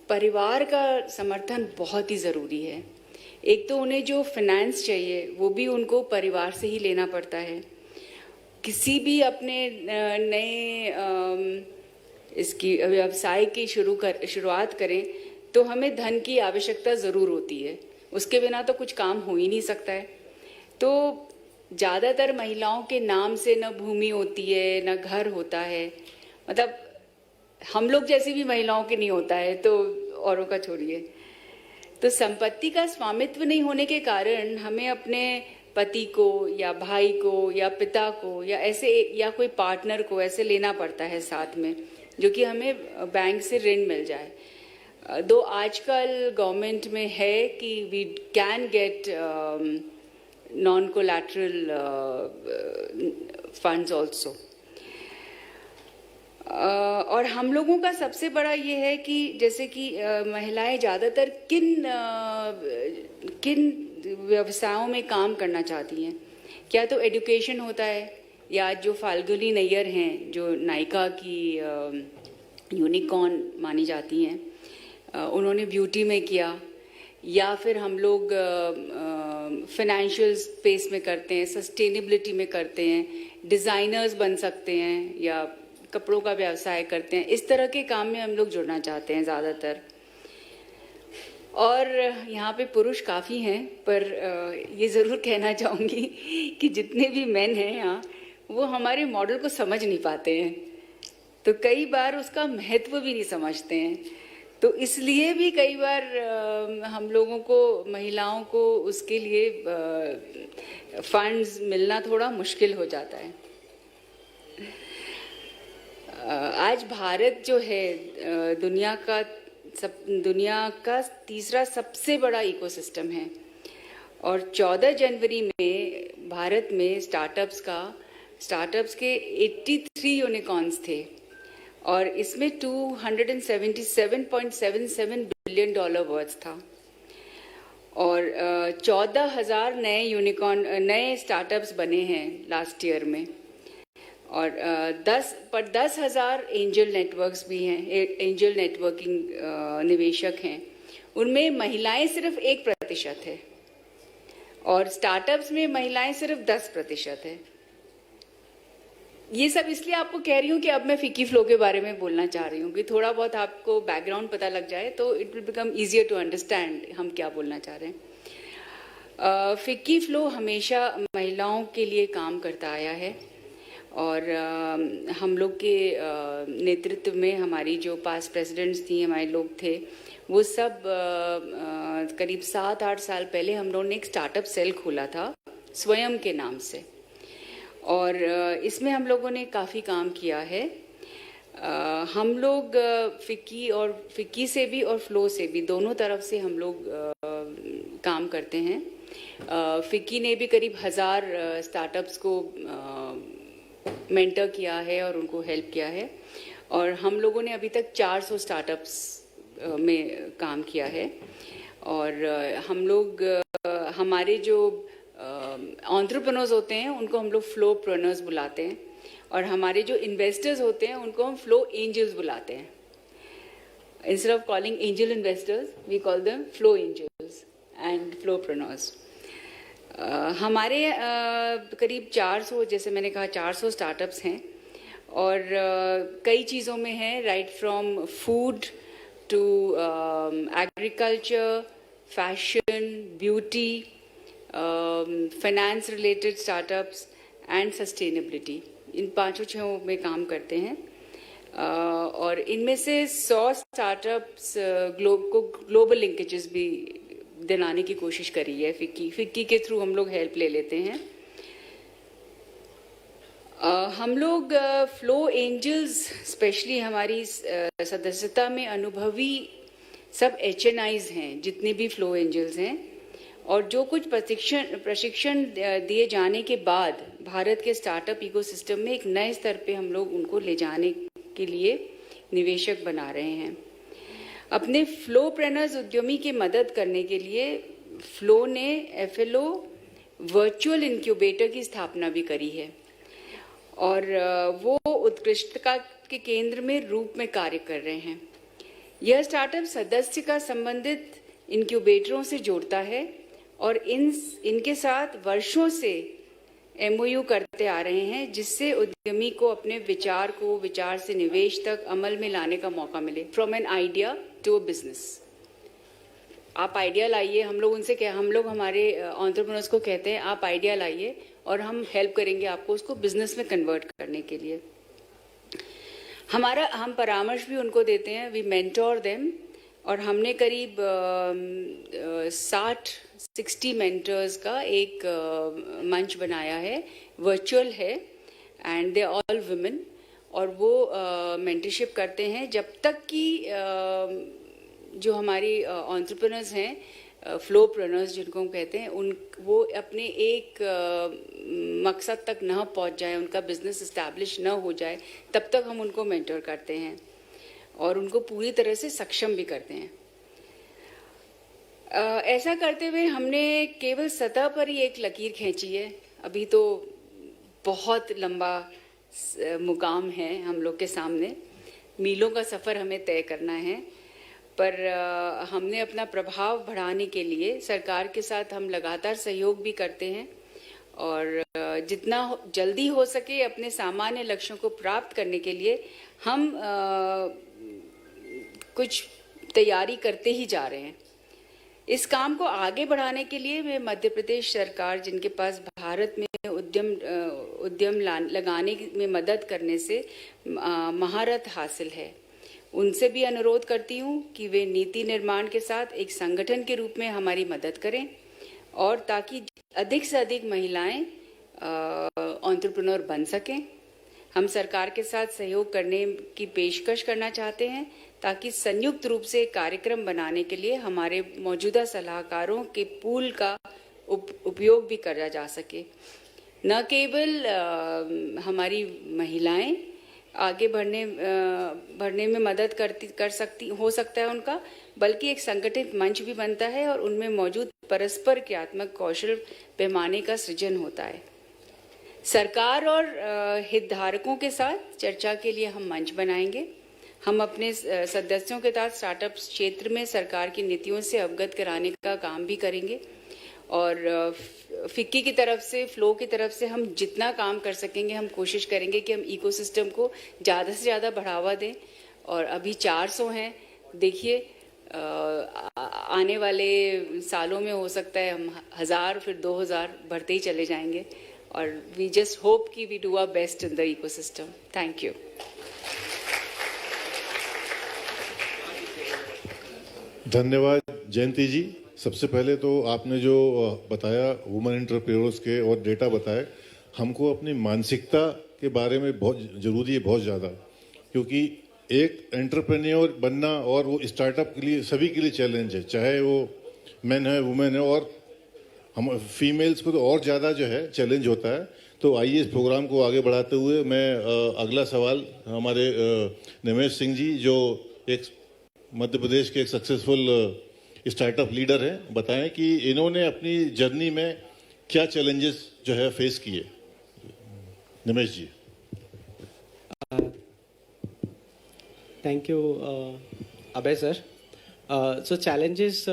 परिवार का समर्थन बहुत ही ज़रूरी है। एक तो उन्हें जो फाइनेंस चाहिए वो भी उनको परिवार से ही लेना पड़ता है। किसी भी अपने नए इसकी व्यवसाय की शुरुआत करें तो हमें धन की आवश्यकता ज़रूर होती है, उसके बिना तो कुछ काम हो ही नहीं सकता है। तो ज़्यादातर महिलाओं के नाम से न भूमि होती है न घर होता है, मतलब हम लोग जैसी भी महिलाओं के नहीं होता है, तो औरों का छोड़िए। तो संपत्ति का स्वामित्व नहीं होने के कारण हमें अपने पति को या भाई को या पिता को या ऐसे या कोई पार्टनर को ऐसे लेना पड़ता है साथ में, जो कि हमें बैंक से ऋण मिल जाए। दो आजकल गवर्नमेंट में है कि we can get non collateral funds also. और हम लोगों का सबसे बड़ा ये है कि जैसे कि महिलाएं ज़्यादातर किन व्यवसायों में काम करना चाहती हैं। क्या तो एजुकेशन होता है, या जो फाल्गुनी नैयर हैं जो नायका की यूनिकॉर्न मानी जाती हैं, उन्होंने ब्यूटी में किया, या फिर हम लोग फाइनेंशियल स्पेस में करते हैं, सस्टेनेबिलिटी में करते हैं, डिज़ाइनर्स बन सकते हैं या कपड़ों का व्यवसाय करते हैं। इस तरह के काम में हम लोग जुड़ना चाहते हैं ज़्यादातर। और यहाँ पे पुरुष काफ़ी हैं, पर ये ज़रूर कहना चाहूँगी कि जितने भी मेन हैं यहाँ, वो हमारे मॉडल को समझ नहीं पाते हैं, तो कई बार उसका महत्व भी नहीं समझते हैं। तो इसलिए भी कई बार हम लोगों को, महिलाओं को उसके लिए फंड्स मिलना थोड़ा मुश्किल हो जाता है। आज भारत जो है दुनिया का तीसरा सबसे बड़ा इकोसिस्टम है, और 14 जनवरी में भारत में स्टार्टअप्स के 83 यूनिकॉर्न्स थे, और इसमें $277.77 बिलियन वर्थ था, और 14,000 नए स्टार्टअप्स बने हैं लास्ट ईयर में, और 10,000 एंजल नेटवर्क्स भी हैं, एंजल नेटवर्किंग निवेशक हैं। उनमें महिलाएं सिर्फ 1% है, और स्टार्टअप्स में महिलाएं सिर्फ 10% है। ये सब इसलिए आपको कह रही हूँ कि अब मैं फिक्की फ्लो के बारे में बोलना चाह रही हूँ कि थोड़ा बहुत आपको बैकग्राउंड पता लग जाए तो it will become easier to understand हम क्या बोलना चाह रहे हैं। फिक्की फ्लो हमेशा महिलाओं के लिए काम करता आया है, और हम लोग के नेतृत्व में हमारी जो पास्ट प्रेसिडेंट्स थी, हमारे लोग थे, वो सब करीब 7-8 साल पहले हम लोगों ने एक स्टार्टअप सेल खोला था स्वयं के नाम से, और इसमें हम लोगों ने काफ़ी काम किया है। हम लोग फिक्की से भी और फ्लो से भी, दोनों तरफ से हम लोग काम करते हैं। फिक्की ने भी करीब 1000 स्टार्टअप्स को मेंटर किया है और उनको हेल्प किया है, और हम लोगों ने अभी तक 400 स्टार्टअप्स में काम किया है। और हम लोग हमारे जो एंटरप्रेन्योर्स होते हैं उनको हम लोग फ्लोप्रेन्योर्स बुलाते हैं, और हमारे जो इन्वेस्टर्स होते हैं उनको हम फ्लो एंजल्स बुलाते हैं। Instead of calling angel investors we call them FLO angels and flopreneurs. हमारे करीब 400, जैसे मैंने कहा 400 स्टार्टअप्स हैं, और कई चीज़ों में हैं, right from food to agriculture, fashion, beauty, finance related startups and sustainability, in 5-6 में काम करते हैं। और इनमें से 100 स्टार्टअप्स को ग्लोबल लिंकेजेस भी दिलाने की कोशिश करी है फिक्की के थ्रू, हम लोग हेल्प ले लेते हैं। हम लोग फ्लो एंजल्स स्पेशली हमारी सदस्यता में अनुभवी सब HNIs हैं, जितने भी फ्लो एंजल्स हैं, और जो कुछ प्रशिक्षण दिए जाने के बाद भारत के स्टार्टअप इकोसिस्टम में एक नए स्तर पे हम लोग उनको ले जाने के लिए निवेशक बना रहे हैं। अपने फ्लोप्रेनर्स उद्यमी की मदद करने के लिए फ्लो ने FLO वर्चुअल इंक्यूबेटर की स्थापना भी करी है और वो उत्कृष्टता के केंद्र में रूप में कार्य कर रहे हैं। यह स्टार्टअप सदस्य का संबंधित इंक्यूबेटरों से जोड़ता है और इनके साथ वर्षों से MOU करते आ रहे हैं, जिससे उद्यमी को अपने विचार से निवेश तक अमल में लाने का मौका मिले। From an idea to a business. आप आइडिया लाइए, हम लोग हमारे एंटरप्रेन्योर्स को कहते हैं आप आइडिया लाइए और हम हेल्प करेंगे आपको उसको बिजनेस में कन्वर्ट करने के लिए। हम परामर्श भी उनको देते हैं, वी मेंटोर देम, और हमने करीब 60 मेंटर्स का एक मंच बनाया है, वर्चुअल है, एंड दे ऑल वुमेन, और वो मेंटरशिप करते हैं जब तक कि जो हमारी एंटरप्रेन्योर्स हैं, फ्लोप्रेनर्स जिनको हम कहते हैं, वो अपने एक मकसद तक न पहुंच जाए, उनका बिजनेस इस्टेब्लिश न हो जाए, तब तक हम उनको मेंटर करते हैं और उनको पूरी तरह से सक्षम भी करते हैं। ऐसा करते हुए हमने केवल सतह पर ही एक लकीर खींची है। अभी तो बहुत लंबा मुकाम है हम लोग के सामने, मीलों का सफर हमें तय करना है, पर हमने अपना प्रभाव बढ़ाने के लिए सरकार के साथ हम लगातार सहयोग भी करते हैं और जितना जल्दी हो सके अपने सामान्य लक्ष्यों को प्राप्त करने के लिए हम कुछ तैयारी करते ही जा रहे हैं। इस काम को आगे बढ़ाने के लिए मैं मध्य प्रदेश सरकार, जिनके पास भारत में उद्यम लगाने में मदद करने से महारत हासिल है, उनसे भी अनुरोध करती हूँ कि वे नीति निर्माण के साथ एक संगठन के रूप में हमारी मदद करें, और ताकि अधिक से अधिक महिलाएं एंटरप्रेन्योर बन सकें। हम सरकार के साथ सहयोग करने की पेशकश करना चाहते हैं ताकि संयुक्त रूप से कार्यक्रम बनाने के लिए हमारे मौजूदा सलाहकारों के पूल का उपयोग भी करा जा सके। न केवल हमारी महिलाएं आगे बढ़ने में मदद हो सकता है उनका, बल्कि एक संगठित मंच भी बनता है और उनमें मौजूद परस्पर क्रियात्मक कौशल पैमाने का सृजन होता है। सरकार और हितधारकों के साथ चर्चा के लिए हम मंच बनाएंगे। हम अपने सदस्यों के साथ स्टार्टअप क्षेत्र में सरकार की नीतियों से अवगत कराने का काम भी करेंगे, और फिक्की की तरफ से, फ्लो की तरफ से हम जितना काम कर सकेंगे हम कोशिश करेंगे कि हम इकोसिस्टम को ज़्यादा से ज़्यादा बढ़ावा दें। और अभी 400 हैं, देखिए आने वाले सालों में हो सकता है हम 1000 फिर 2000 बढ़ते ही चले जाएंगे, और वी जस्ट होप कि we do our best in the ecosystem. Thank you. धन्यवाद जयंती जी। सबसे पहले तो आपने जो बताया वुमेन एंटरप्रेन्योर्स के और डेटा बताए, हमको अपनी मानसिकता के बारे में बहुत ज़रूरी है, बहुत ज़्यादा, क्योंकि एक एंटरप्रेन्योर बनना और वो स्टार्टअप के लिए सभी के लिए चैलेंज है, चाहे वो मेन है वुमेन है, और हम फीमेल्स को तो और ज़्यादा जो है चैलेंज होता है। तो आइए इस प्रोग्राम को आगे बढ़ाते हुए मैं अगला सवाल हमारे निमेश सिंह जी, जो एक मध्य प्रदेश के एक सक्सेसफुल स्टार्टअप लीडर हैं, बताएं कि इन्होंने अपनी जर्नी में क्या चैलेंजेस जो है फेस किए। निमेश जी। Thank you, Abhay sir. So challenges,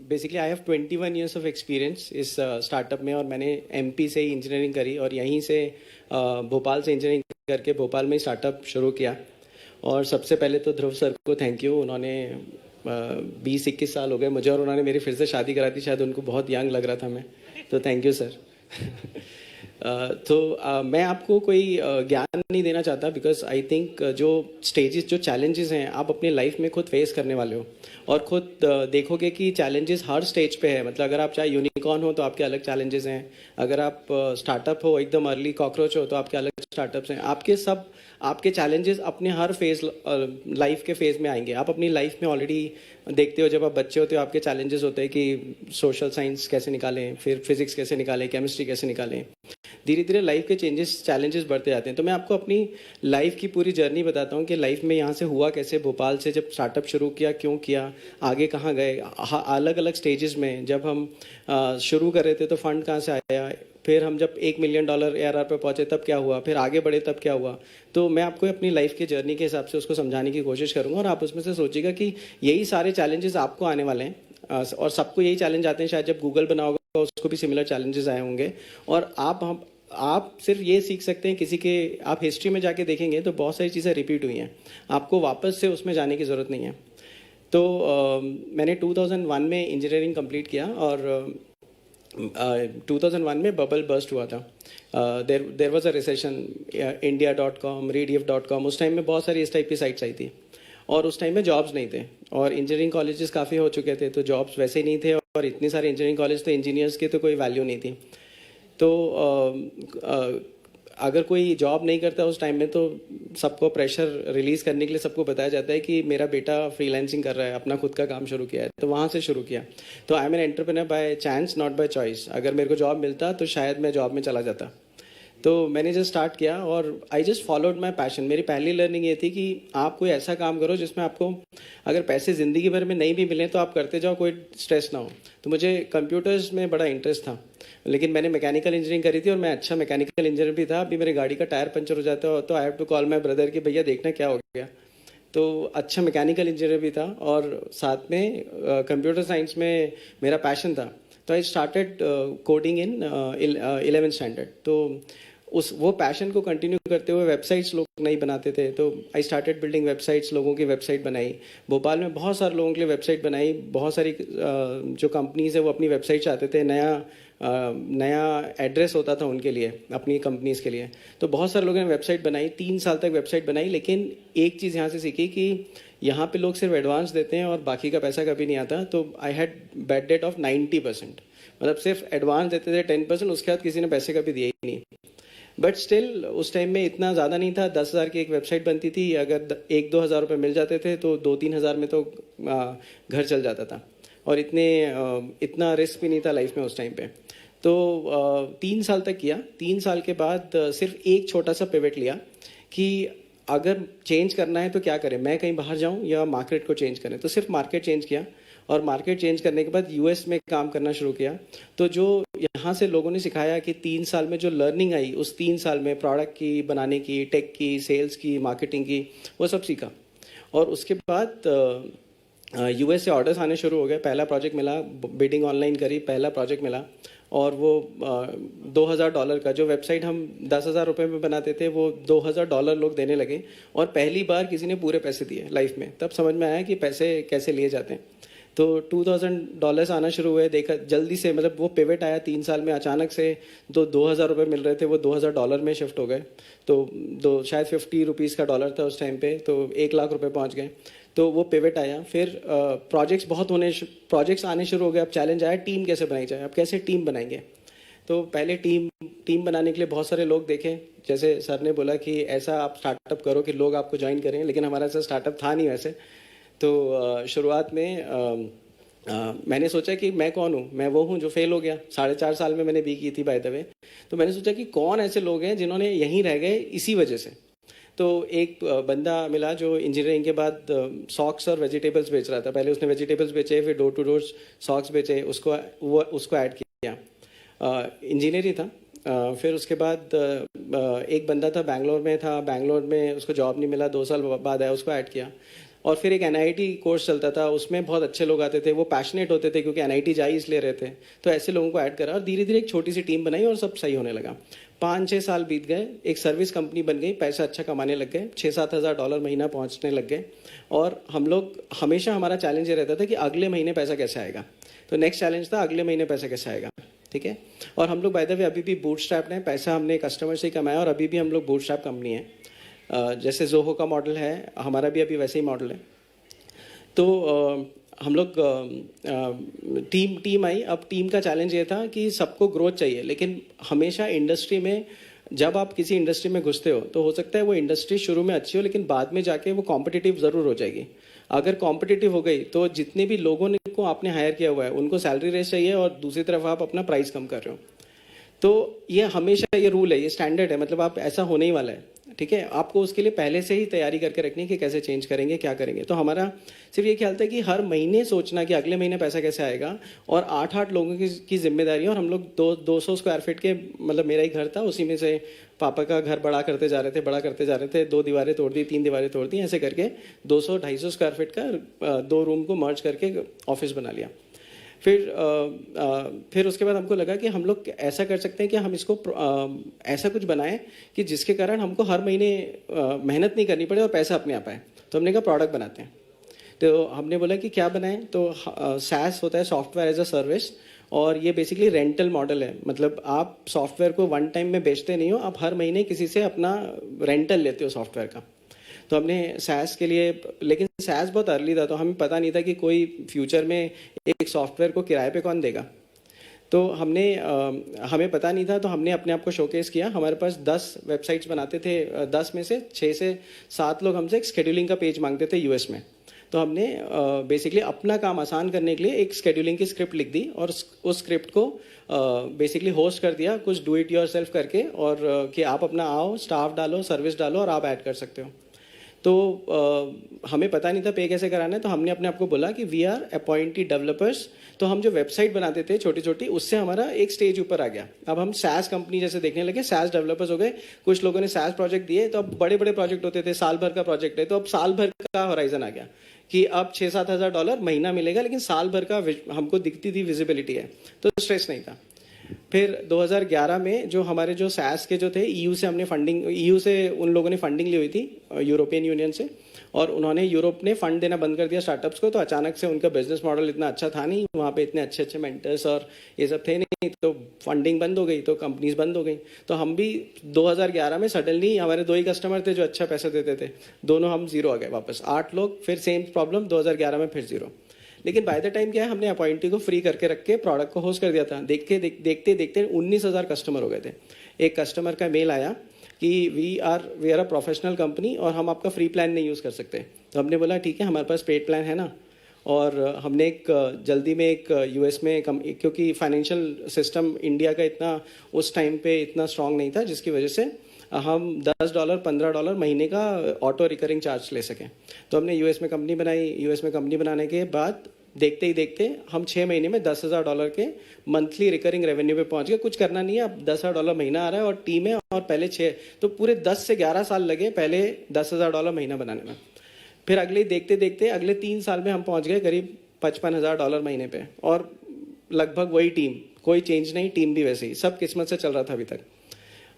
basically I have 21 years of experience इस startup में, और मैंने MP से ही इंजीनियरिंग करी और यहीं से भोपाल से इंजीनियरिंग करके भोपाल में स्टार्टअप शुरू किया। और सबसे पहले तो ध्रुव सर को थैंक यू, उन्होंने 20-21 साल हो गए मुझे, और उन्होंने मेरी फिर से शादी करा दी, शायद उनको बहुत यंग लग रहा था मैं, तो थैंक यू सर। मैं आपको कोई ज्ञान नहीं देना चाहता, बिकॉज आई थिंक जो स्टेजेस, जो चैलेंजेस हैं, आप अपनी लाइफ में खुद फेस करने वाले हो और खुद देखोगे कि चैलेंजेस हर स्टेज पे है। मतलब अगर आप चाहे यूनिकॉर्न हो तो आपके अलग चैलेंजेस हैं, अगर आप स्टार्टअप हो, एकदम अर्ली कॉकरोच हो तो आपके अलग स्टार्टअप्स हैं। आपके चैलेंजेस अपने हर फेज, लाइफ के फेज में आएंगे। आप अपनी लाइफ में ऑलरेडी देखते हो, जब आप बच्चे होते हो आपके चैलेंजेस होते हैं कि सोशल साइंस कैसे निकालें, फिर फिजिक्स कैसे निकालें, केमिस्ट्री कैसे निकालें। धीरे धीरे लाइफ के चैलेंजेस बढ़ते जाते हैं। तो मैं आपको अपनी लाइफ की पूरी जर्नी बताता हूँ कि लाइफ में यहाँ से हुआ कैसे, भोपाल से जब स्टार्टअप शुरू किया, क्यों किया, आगे कहाँ गए, अलग अलग स्टेजेस में। जब हम शुरू कर रहे थे तो फंड कहाँ से आया, फिर हम जब $1 मिलियन ARR पे पहुंचे तब क्या हुआ, फिर आगे बढ़े तब क्या हुआ। तो मैं आपको अपनी लाइफ की जर्नी के हिसाब से उसको समझाने की कोशिश करूंगा और आप उसमें से सोचिएगा कि यही सारे चैलेंजेस आपको आने वाले हैं और सबको यही चैलेंज आते हैं। शायद जब गूगल बना होगा उसको भी सिमिलर चैलेंजेस आए होंगे और आप सिर्फ ये सीख सकते हैं किसी के, आप हिस्ट्री में जाके देखेंगे तो बहुत सारी चीज़ें रिपीट हुई हैं, आपको वापस से उसमें जाने की ज़रूरत नहीं है। तो मैंने 2001 में इंजीनियरिंग कंप्लीट किया और 2001 में बबल बर्स्ट हुआ था। There was a recession, India.com, Rediff.com, उस टाइम में बहुत सारी इस टाइप की साइट्स आई थी और उस टाइम में जॉब्स नहीं थे और इंजीनियरिंग कॉलेजेस काफ़ी हो चुके थे, तो जॉब्स वैसे ही नहीं थे और इतने सारे इंजीनियरिंग कॉलेज थे, इंजीनियर्स की तो कोई वैल्यू नहीं थी। तो अगर कोई जॉब नहीं करता उस टाइम में तो सबको प्रेशर रिलीज़ करने के लिए सबको बताया जाता है कि मेरा बेटा फ्रीलांसिंग कर रहा है, अपना खुद का काम शुरू किया है। तो वहाँ से शुरू किया। तो I am an entrepreneur by chance, not by choice. अगर मेरे को जॉब मिलता तो शायद मैं जॉब में चला जाता। तो मैंने जस्ट स्टार्ट किया और I just followed my passion. मेरी पहली लर्निंग ये थी कि आप कोई ऐसा काम करो जिसमें आपको अगर पैसे ज़िंदगी भर में नहीं भी मिले तो आप करते जाओ, कोई स्ट्रेस ना हो। तो मुझे कंप्यूटर्स में बड़ा इंटरेस्ट था, लेकिन मैंने मैकेनिकल इंजीनियरिंग करी थी और मैं अच्छा मैकेनिकल इंजीनियर भी था। अभी मेरी गाड़ी का टायर पंचर हो जाता है तो I have to call my brother कि भैया देखना क्या हो गया। तो अच्छा मैकेनिकल इंजीनियर भी था और साथ में कंप्यूटर साइंस में मेरा पैशन था। तो I started coding in 11th standard. तो वो पैशन को कंटिन्यू करते हुए वेबसाइट्स लोग नहीं बनाते थे, तो आई स्टार्टेड बिल्डिंग वेबसाइट्स, लोगों की वेबसाइट बनाई। भोपाल में बहुत सारे लोगों के लिए वेबसाइट बनाई। बहुत सारी जो कंपनीज है वो अपनी वेबसाइट चाहते थे, नया एड्रेस होता था उनके लिए, अपनी कंपनीज के लिए। तो बहुत सारे लोगों ने वेबसाइट बनाई, 3 साल तक वेबसाइट बनाई। लेकिन एक चीज़ यहाँ से सीखी कि यहाँ पे लोग सिर्फ एडवांस देते हैं और बाकी का पैसा कभी नहीं आता। तो I had bad debt of 90%, मतलब सिर्फ एडवांस देते थे 10%, उसके बाद किसी ने पैसे कभी दिए ही नहीं। बट स्टिल उस टाइम में इतना ज़्यादा नहीं था। 10,000 की एक वेबसाइट बनती थी, अगर 1-2 हज़ार रुपये मिल जाते थे तो 2-3 हज़ार में तो घर चल जाता था और इतना रिस्क भी नहीं था लाइफ में उस टाइम पे। तो 3 साल तक किया। 3 साल के बाद सिर्फ एक छोटा सा पिवट लिया कि अगर चेंज करना है तो क्या करें, मैं कहीं बाहर जाऊं या मार्केट को चेंज करें। तो सिर्फ मार्केट चेंज किया और मार्केट चेंज करने के बाद यूएस में काम करना शुरू किया। तो जो यहाँ से लोगों ने सिखाया कि 3 साल में जो लर्निंग आई, उस 3 साल में प्रोडक्ट की बनाने की, टेक की, सेल्स की, मार्केटिंग की, वो सब सीखा। और उसके बाद यूएस से ऑर्डर्स आने शुरू हो गए। पहला प्रोजेक्ट मिला, बिडिंग ऑनलाइन करी, पहला प्रोजेक्ट मिला और वो $2,000 का, जो वेबसाइट हम 10,000 रुपये में बनाते थे वो $2,000 लोग देने लगे। और पहली बार किसी ने पूरे पैसे दिए लाइफ में, तब समझ में आया कि पैसे कैसे लिए जाते हैं। तो $2,000 आना शुरू हुए, देखा जल्दी से, मतलब वो पिवट आया 3 साल में। अचानक से जो $2,000 रुपये मिल रहे थे वो $2,000 में शिफ्ट हो गए। तो शायद ₹50 का डॉलर था उस टाइम पे, तो 1 लाख रुपए पहुंच गए। तो वो पिवट आया। फिर प्रोजेक्ट्स आने शुरू हो गए। अब चैलेंज आया, टीम कैसे बनाई जाए, अब कैसे टीम बनाएंगे। तो पहले टीम बनाने के लिए बहुत सारे लोग देखे। जैसे सर ने बोला कि ऐसा आप स्टार्टअप करो कि लोग आपको ज्वाइन करें, लेकिन हमारा ऐसा स्टार्टअप था नहीं वैसे। तो शुरुआत में मैंने सोचा कि मैं कौन हूँ, मैं वो हूँ जो फेल हो गया। 4.5 साल में मैंने बी की थी बाय द वे। तो मैंने सोचा कि कौन ऐसे लोग हैं जिन्होंने यहीं रह गए इसी वजह से। तो एक बंदा मिला जो इंजीनियरिंग के बाद सॉक्स और वेजिटेबल्स बेच रहा था। पहले उसने वेजिटेबल्स बेचे, फिर डोर टू डोर सॉक्स बेचे, उसको ऐड किया। इंजीनियर ही था। फिर उसके बाद एक बंदा था, बैंगलोर में था, बैंगलोर में उसको जॉब नहीं मिला, 2 साल बाद आया, उसको ऐड किया। और फिर एक NIT कोर्स चलता था, उसमें बहुत अच्छे लोग आते थे, वो पैशनेट होते थे क्योंकि NIT जा ही इसलिए रहे थे। तो ऐसे लोगों को ऐड करा और धीरे धीरे एक छोटी सी टीम बनाई और सब सही होने लगा। 5-6 साल बीत गए, एक सर्विस कंपनी बन गई, पैसा अच्छा कमाने लग गए, $6-7 हज़ार महीना पहुंचने लग गए। और हम लोग हमेशा, हमारा चैलेंज ये रहता था कि अगले महीने पैसा कैसे आएगा। तो नेक्स्ट चैलेंज था अगले महीने पैसा कैसे आएगा। ठीक है। और हम लोग बाय द वे अभी भी बूटस्ट्रैप हैं, पैसा हमने कस्टमर से ही कमाया और अभी भी हम लोग बूटस्ट्रैप कंपनी है। जैसे जोहो का मॉडल है, हमारा भी अभी वैसे ही मॉडल है। तो हम लोग टीम आई। अब टीम का चैलेंज ये था कि सबको ग्रोथ चाहिए, लेकिन हमेशा इंडस्ट्री में जब आप किसी इंडस्ट्री में घुसते हो तो हो सकता है वो इंडस्ट्री शुरू में अच्छी हो, लेकिन बाद में जाके वो कॉम्पिटिटिव ज़रूर हो जाएगी। अगर कॉम्पिटिटिव हो गई तो जितने भी लोगों ने को आपने हायर किया हुआ है उनको सैलरी रेस चाहिए और दूसरी तरफ आप अपना प्राइस कम कर रहे हो। तो ये हमेशा ये रूल है, ये स्टैंडर्ड है, मतलब आप ऐसा होने ही वाला है, ठीक है। आपको उसके लिए पहले से ही तैयारी करके रखनी है कि कैसे चेंज करेंगे, क्या करेंगे। तो हमारा सिर्फ ये ख्याल था कि हर महीने सोचना कि अगले महीने पैसा कैसे आएगा, और 8-8 लोगों की जिम्मेदारी है। और हम लोग 200 स्क्वायर फीट के, मतलब मेरा ही घर था, उसी में से पापा का घर बड़ा करते जा रहे थे, 2 दीवारें तोड़ दी, 3 दीवारें तोड़ दी, ऐसे करके 200-250 स्क्वायर फीट का 2 रूम को मर्ज करके ऑफिस बना लिया। फिर उसके बाद हमको लगा कि हम लोग ऐसा कर सकते हैं कि हम इसको ऐसा कुछ बनाएं कि जिसके कारण हमको हर महीने मेहनत नहीं करनी पड़े और पैसा अपने आप आए। तो हमने कहा प्रोडक्ट बनाते हैं। तो हमने बोला कि क्या बनाएं, तो SaaS होता है, सॉफ्टवेयर एज अ सर्विस, और ये बेसिकली रेंटल मॉडल है। मतलब आप सॉफ्टवेयर को वन टाइम में बेचते नहीं हो, आप हर महीने किसी से अपना रेंटल लेते हो सॉफ्टवेयर का। तो हमने SaaS के लिए, लेकिन SaaS बहुत अर्ली था, तो हमें पता नहीं था कि कोई फ्यूचर में एक सॉफ्टवेयर को किराए पे कौन देगा। तो हमें पता नहीं था, तो हमने अपने आप को शोकेस किया। हमारे पास 10 वेबसाइट्स बनाते थे, 10 में से 6 से 7 लोग हमसे एक शेड्यूलिंग का पेज मांगते थे US में। तो हमने बेसिकली अपना काम आसान करने के लिए एक शेड्यूलिंग की स्क्रिप्ट लिख दी और उस स्क्रिप्ट को बेसिकली होस्ट कर दिया कुछ डू इट योरसेल्फ करके, और कि आप अपना आओ, स्टाफ डालो, सर्विस डालो और आप ऐड कर सकते हो। तो हमें पता नहीं था पे कैसे कराना है, तो हमने अपने आप को बोला कि वी आर अपॉइंटेड डेवलपर्स। तो हम जो वेबसाइट बनाते थे छोटी छोटी, उससे हमारा एक स्टेज ऊपर आ गया। अब हम SaaS कंपनी जैसे देखने लगे, SaaS डेवलपर्स हो गए। कुछ लोगों ने SaaS प्रोजेक्ट दिए, तो अब बड़े बड़े प्रोजेक्ट होते थे, साल भर का प्रोजेक्ट है, तो अब साल भर का होराइजन आ गया कि अब $6-7 हज़ार महीना मिलेगा, लेकिन साल भर का हमको दिखती थी विजिबिलिटी है, तो स्ट्रेस नहीं था। फिर 2011 में जो हमारे जो SaaS के जो थे, EU से हमने फंडिंग, EU से उन लोगों ने फंडिंग ली हुई थी, यूरोपियन यूनियन से, और उन्होंने, यूरोप ने फंड देना बंद कर दिया स्टार्टअप्स को। तो अचानक से उनका बिजनेस मॉडल इतना अच्छा था नहीं, वहाँ पे इतने अच्छे अच्छे मेंटर्स और ये सब थे नहीं, तो फंडिंग बंद हो गई, तो कंपनीज बंद हो गई। तो हम भी 2011 में सडनली, हमारे 2 ही कस्टमर थे जो अच्छा पैसा देते थे, दोनों हम जीरो आ गए वापस। 8 लोग, फिर सेम प्रॉब्लम 2011 में फिर जीरो। लेकिन बाय द टाइम क्या है, हमने अपॉइंटी को फ्री करके रख के प्रोडक्ट को होस्ट कर दिया था। देखते देखते 19,000 कस्टमर हो गए थे। एक कस्टमर का मेल आया कि we are a professional company और हम आपका फ्री प्लान नहीं यूज़ कर सकते। तो हमने बोला ठीक है, हमारे पास पेड प्लान है ना। और हमने एक जल्दी में एक US में क्योंकि फाइनेंशियल सिस्टम इंडिया का इतना उस टाइम पे इतना स्ट्रांग नहीं था, जिसकी वजह से हम $10 $15 महीने का ऑटो रिकरिंग चार्ज ले सकें। तो हमने US में कंपनी बनाई। US में कंपनी बनाने के बाद देखते ही देखते हम 6 महीने में $10,000 के मंथली रिकरिंग रेवेन्यू पे पहुंच गए। कुछ करना नहीं है, अब $10,000 महीना आ रहा है और टीम है, और पहले 6, तो पूरे 10 से 11 साल लगे पहले $10,000 महीना बनाने में। फिर अगले देखते देखते अगले 3 साल में हम पहुंच गए करीब $55,000 महीने पे, और लगभग वही टीम, कोई चेंज नहीं, टीम भी वैसे ही, सब किस्मत से चल रहा था अभी तक।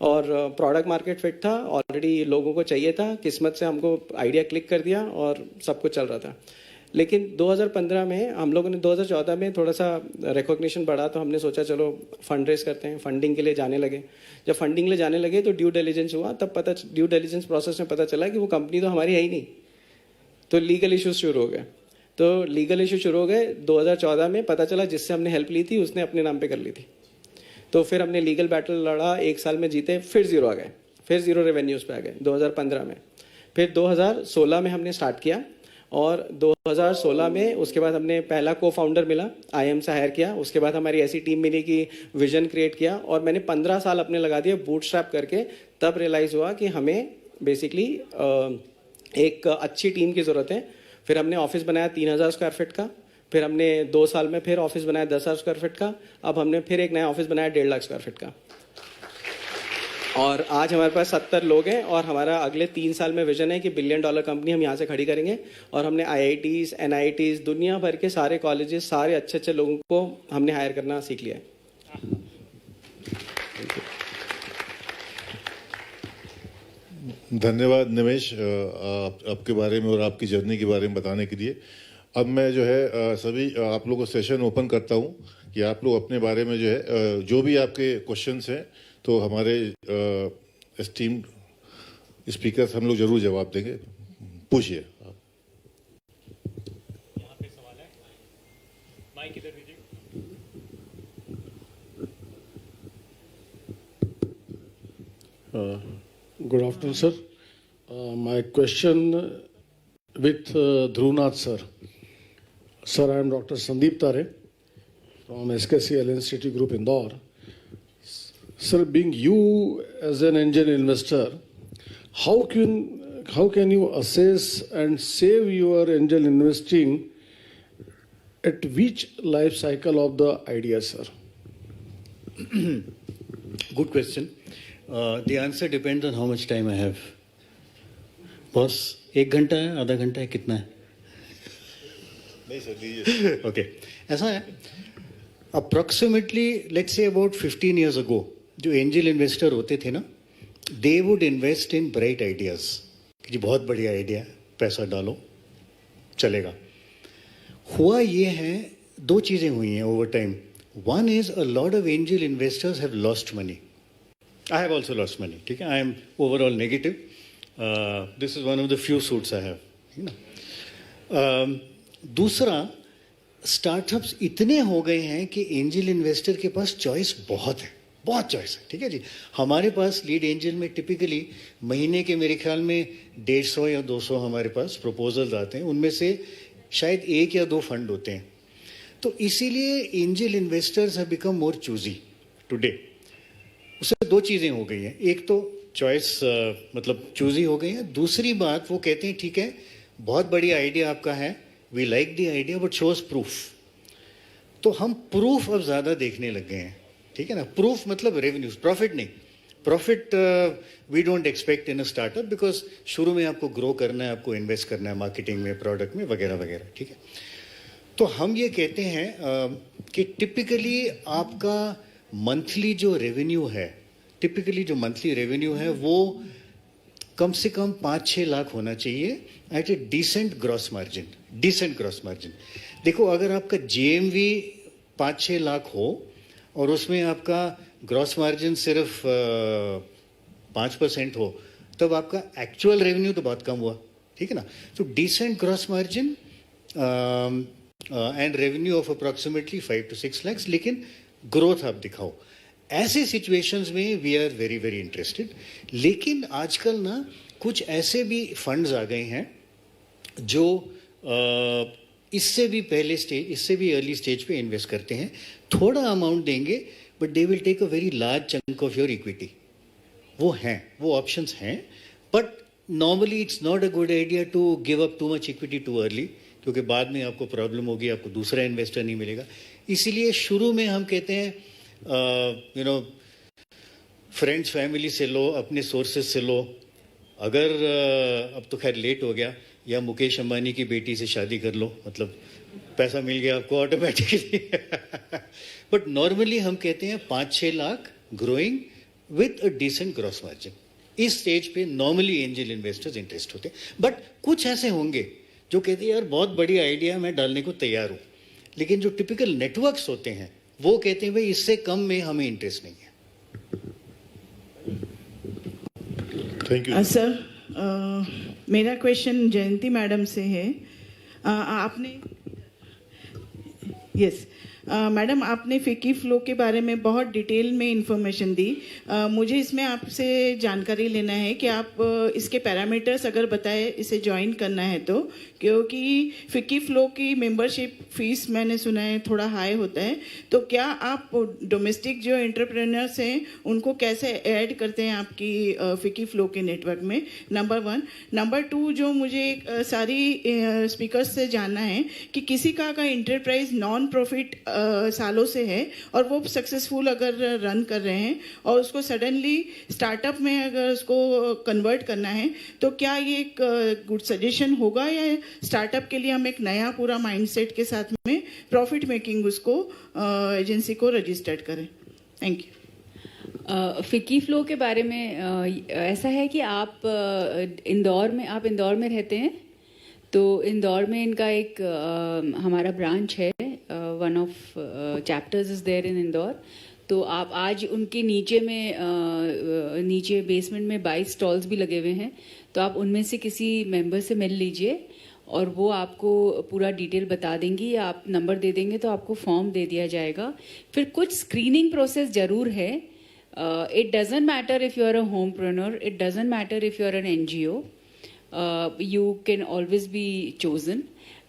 और प्रोडक्ट मार्केट फिट था, ऑलरेडी लोगों को चाहिए था, किस्मत से हमको आइडिया क्लिक कर दिया और सब कुछ चल रहा था। लेकिन 2015 में हम लोगों ने, 2014 में थोड़ा सा रिकॉग्निशन बढ़ा, तो हमने सोचा चलो फंड रेस करते हैं। फंडिंग के लिए जाने लगे। जब फंडिंग के लिए जाने लगे तो ड्यू डिलिजेंस हुआ, तब ड्यू डिलिजेंस प्रोसेस में पता चला कि वो कंपनी तो हमारी है ही नहीं। तो लीगल इश्यूज शुरू हो गए। तो लीगल इशू शुरू हो गए 2014 में, पता चला जिससे हमने हेल्प ली थी उसने अपने नाम पे कर ली थी। तो फिर हमने लीगल बैटल लड़ा, 1 साल में जीते, फिर जीरो आ गए, फिर जीरो रेवेन्यूज पे आ गए 2015 में। फिर 2016 में हमने स्टार्ट किया, और 2016 में उसके बाद हमने पहला को फाउंडर मिला, IIM से हायर किया। उसके बाद हमारी ऐसी टीम मिली कि विजन क्रिएट किया, और मैंने 15 साल अपने लगा दिए बूटस्ट्रैप करके। तब रियलाइज़ हुआ कि हमें बेसिकली एक अच्छी टीम की ज़रूरत है। फिर हमने ऑफिस बनाया 3,000 स्क्वायर फीट का। फिर हमने 2 साल में फिर ऑफिस बनाया 10,000 स्क्वायर फीट का। अब हमने फिर एक नया ऑफिस बनाया 1.5 लाख स्क्वायर फीट का। और आज हमारे पास 70 लोग हैं, और हमारा अगले 3 साल में विजन है कि $1 बिलियन कंपनी हम यहाँ से खड़ी करेंगे। और हमने IITs, NITs, दुनिया भर के सारे कॉलेजेस, सारे अच्छे अच्छे लोगों को हमने हायर करना सीख लिया है। धन्यवाद निमेश, आपके बारे में और आपकी जर्नी के बारे में बताने के लिए। अब मैं जो है सभी आप लोगों को सेशन ओपन करता हूं कि आप लोग अपने बारे में जो है जो भी आपके क्वेश्चंस हैं तो हमारे एस्टीम्ड स्पीकर्स हम लोग जरूर जवाब देंगे। पूछिए आप। यहाँ पे सवाल है, माइक इधर दीजिए। Good afternoon, sir. My question with Dhrunath, sir. Sir, I am Dr. Sandeep Tare from SKCL Institute Group, Indore. Sir, being you as an angel investor, how can you assess and save your angel investing at which life cycle of the idea, sir? Good question. The answer depends on how much time I have. Boss 1 घंटा है, आधा घंटा है, कितना है? नहीं sir दीजिए। Okay, ऐसा है approximately let's say about 15 years ago जो एंजल इन्वेस्टर होते थे ना, they would invest in bright ideas कि जी बहुत बढ़िया आइडिया है, पैसा डालो चलेगा। हुआ ये है, 2 चीज़ें हुई हैं over time. One is a lot of angel investors have lost money. I have also lost money. ठीक है, I am overall negative. This is one of the few suits I have. You know. दूसरा, startups इतने हो गए हैं कि angel investor के पास choice बहुत है, बहुत चॉइस है। ठीक है जी, हमारे पास लीड एंजल में टिपिकली महीने के मेरे ख्याल में 150 या 200 हमारे पास प्रपोजल्स आते हैं, उनमें से शायद 1 या 2 फंड होते हैं। तो इसीलिए angel investors have become more choosy today. उससे 2 चीज़ें हो गई हैं, एक तो चॉइस मतलब चूजी हो गई है, दूसरी बात वो कहते हैं ठीक है बहुत बढ़िया आइडिया आपका है, we like the idea but shows proof. तो हम प्रूफ अब ज़्यादा देखने लग गए हैं। ठीक है ना, प्रूफ मतलब रेवेन्यूज, प्रॉफिट नहीं। Profit we don't expect in a startup because शुरू में आपको ग्रो करना है, आपको इन्वेस्ट करना है मार्केटिंग में, प्रोडक्ट में वगैरह वगैरह। ठीक है, तो हम ये कहते हैं कि टिपिकली आपका मंथली जो रेवेन्यू है, टिपिकली जो मंथली रेवेन्यू है वो कम से कम 5-6 लाख होना चाहिए at a decent gross margin. Decent gross margin, देखो अगर आपका जीएमवी 5-6 लाख हो और उसमें आपका ग्रॉस मार्जिन सिर्फ 5% हो, तब आपका एक्चुअल रेवेन्यू तो बहुत कम हुआ। ठीक है ना, तो decent gross margin and revenue of approximately 5 to 6 lakhs, लेकिन ग्रोथ आप दिखाओ। ऐसे सिचुएशंस में we are very very interested. लेकिन आजकल ना कुछ ऐसे भी फंड्स आ गए हैं जो इससे भी पहले स्टेज, इससे भी अर्ली स्टेज पे इन्वेस्ट करते हैं, थोड़ा अमाउंट देंगे but they will take a very large chunk of your equity. वो हैं, वो ऑप्शंस हैं, but normally it's not a good idea to give up too much equity too early, क्योंकि बाद में आपको प्रॉब्लम होगी, आपको दूसरा इन्वेस्टर नहीं मिलेगा। इसीलिए शुरू में हम कहते हैं यू नो फ्रेंड्स फैमिली से लो, अपने सोर्सेज से लो। अगर अब तो खैर लेट हो गया, या मुकेश अंबानी की बेटी से शादी कर लो, मतलब पैसा मिल गया आपको ऑटोमेटिकली। बट नॉर्मली हम कहते हैं 5-6 lakh growing with a decent gross margin. इस स्टेज पे नॉर्मली एंजल इन्वेस्टर्स इंटरेस्ट होते हैं। बट कुछ ऐसे होंगे जो कहते हैं यार बहुत बढ़िया आइडिया, मैं डालने को तैयार हूँ, लेकिन जो टिपिकल नेटवर्क्स होते हैं वो कहते हैं भाई इससे कम में हमें इंटरेस्ट नहीं है। थैंक यू सर, मेरा क्वेश्चन जयंती मैडम से है। आपने यस मैडम, आपने फिकी फ्लो के बारे में बहुत डिटेल में इंफॉर्मेशन दी। मुझे इसमें आपसे जानकारी लेना है कि आप इसके पैरामीटर्स अगर बताए इसे ज्वाइन करना है तो, क्योंकि फिकी फ्लो की मेंबरशिप फीस मैंने सुना है थोड़ा हाई होता है, तो क्या आप डोमेस्टिक जो एंटरप्रेन्योर्स हैं उनको कैसे ऐड करते हैं आपकी फिकी फ्लो के नेटवर्क में, नंबर 1। नंबर 2, जो मुझे सारी स्पीकर्स से जानना है कि किसी का इंटरप्राइज नॉन प्रॉफिट सालों से है और वो सक्सेसफुल अगर रन कर रहे हैं और उसको सडनली स्टार्टअप में अगर उसको कन्वर्ट करना है, तो क्या ये एक गुड सजेशन होगा, या स्टार्टअप के लिए हम एक नया पूरा माइंडसेट के साथ में प्रॉफिट मेकिंग उसको एजेंसी को रजिस्टर्ड करें? Thank you. फिकी फ्लो के बारे में ऐसा है कि आप इंदौर में रहते हैं, तो इंदौर में इनका एक हमारा ब्रांच है, one of chapters is there in Indore. तो आप आज उनके नीचे बेसमेंट में 22 स्टॉल्स भी लगे हुए हैं, तो आप उनमें से किसी मेंबर से मिल लीजिए और वो आपको पूरा डिटेल बता देंगी, या आप नंबर दे देंगे तो आपको फॉर्म दे दिया जाएगा। फिर कुछ स्क्रीनिंग प्रोसेस जरूर है। It doesn't matter if you are a homepreneur, it doesn't matter if you are an NGO, you can always be chosen,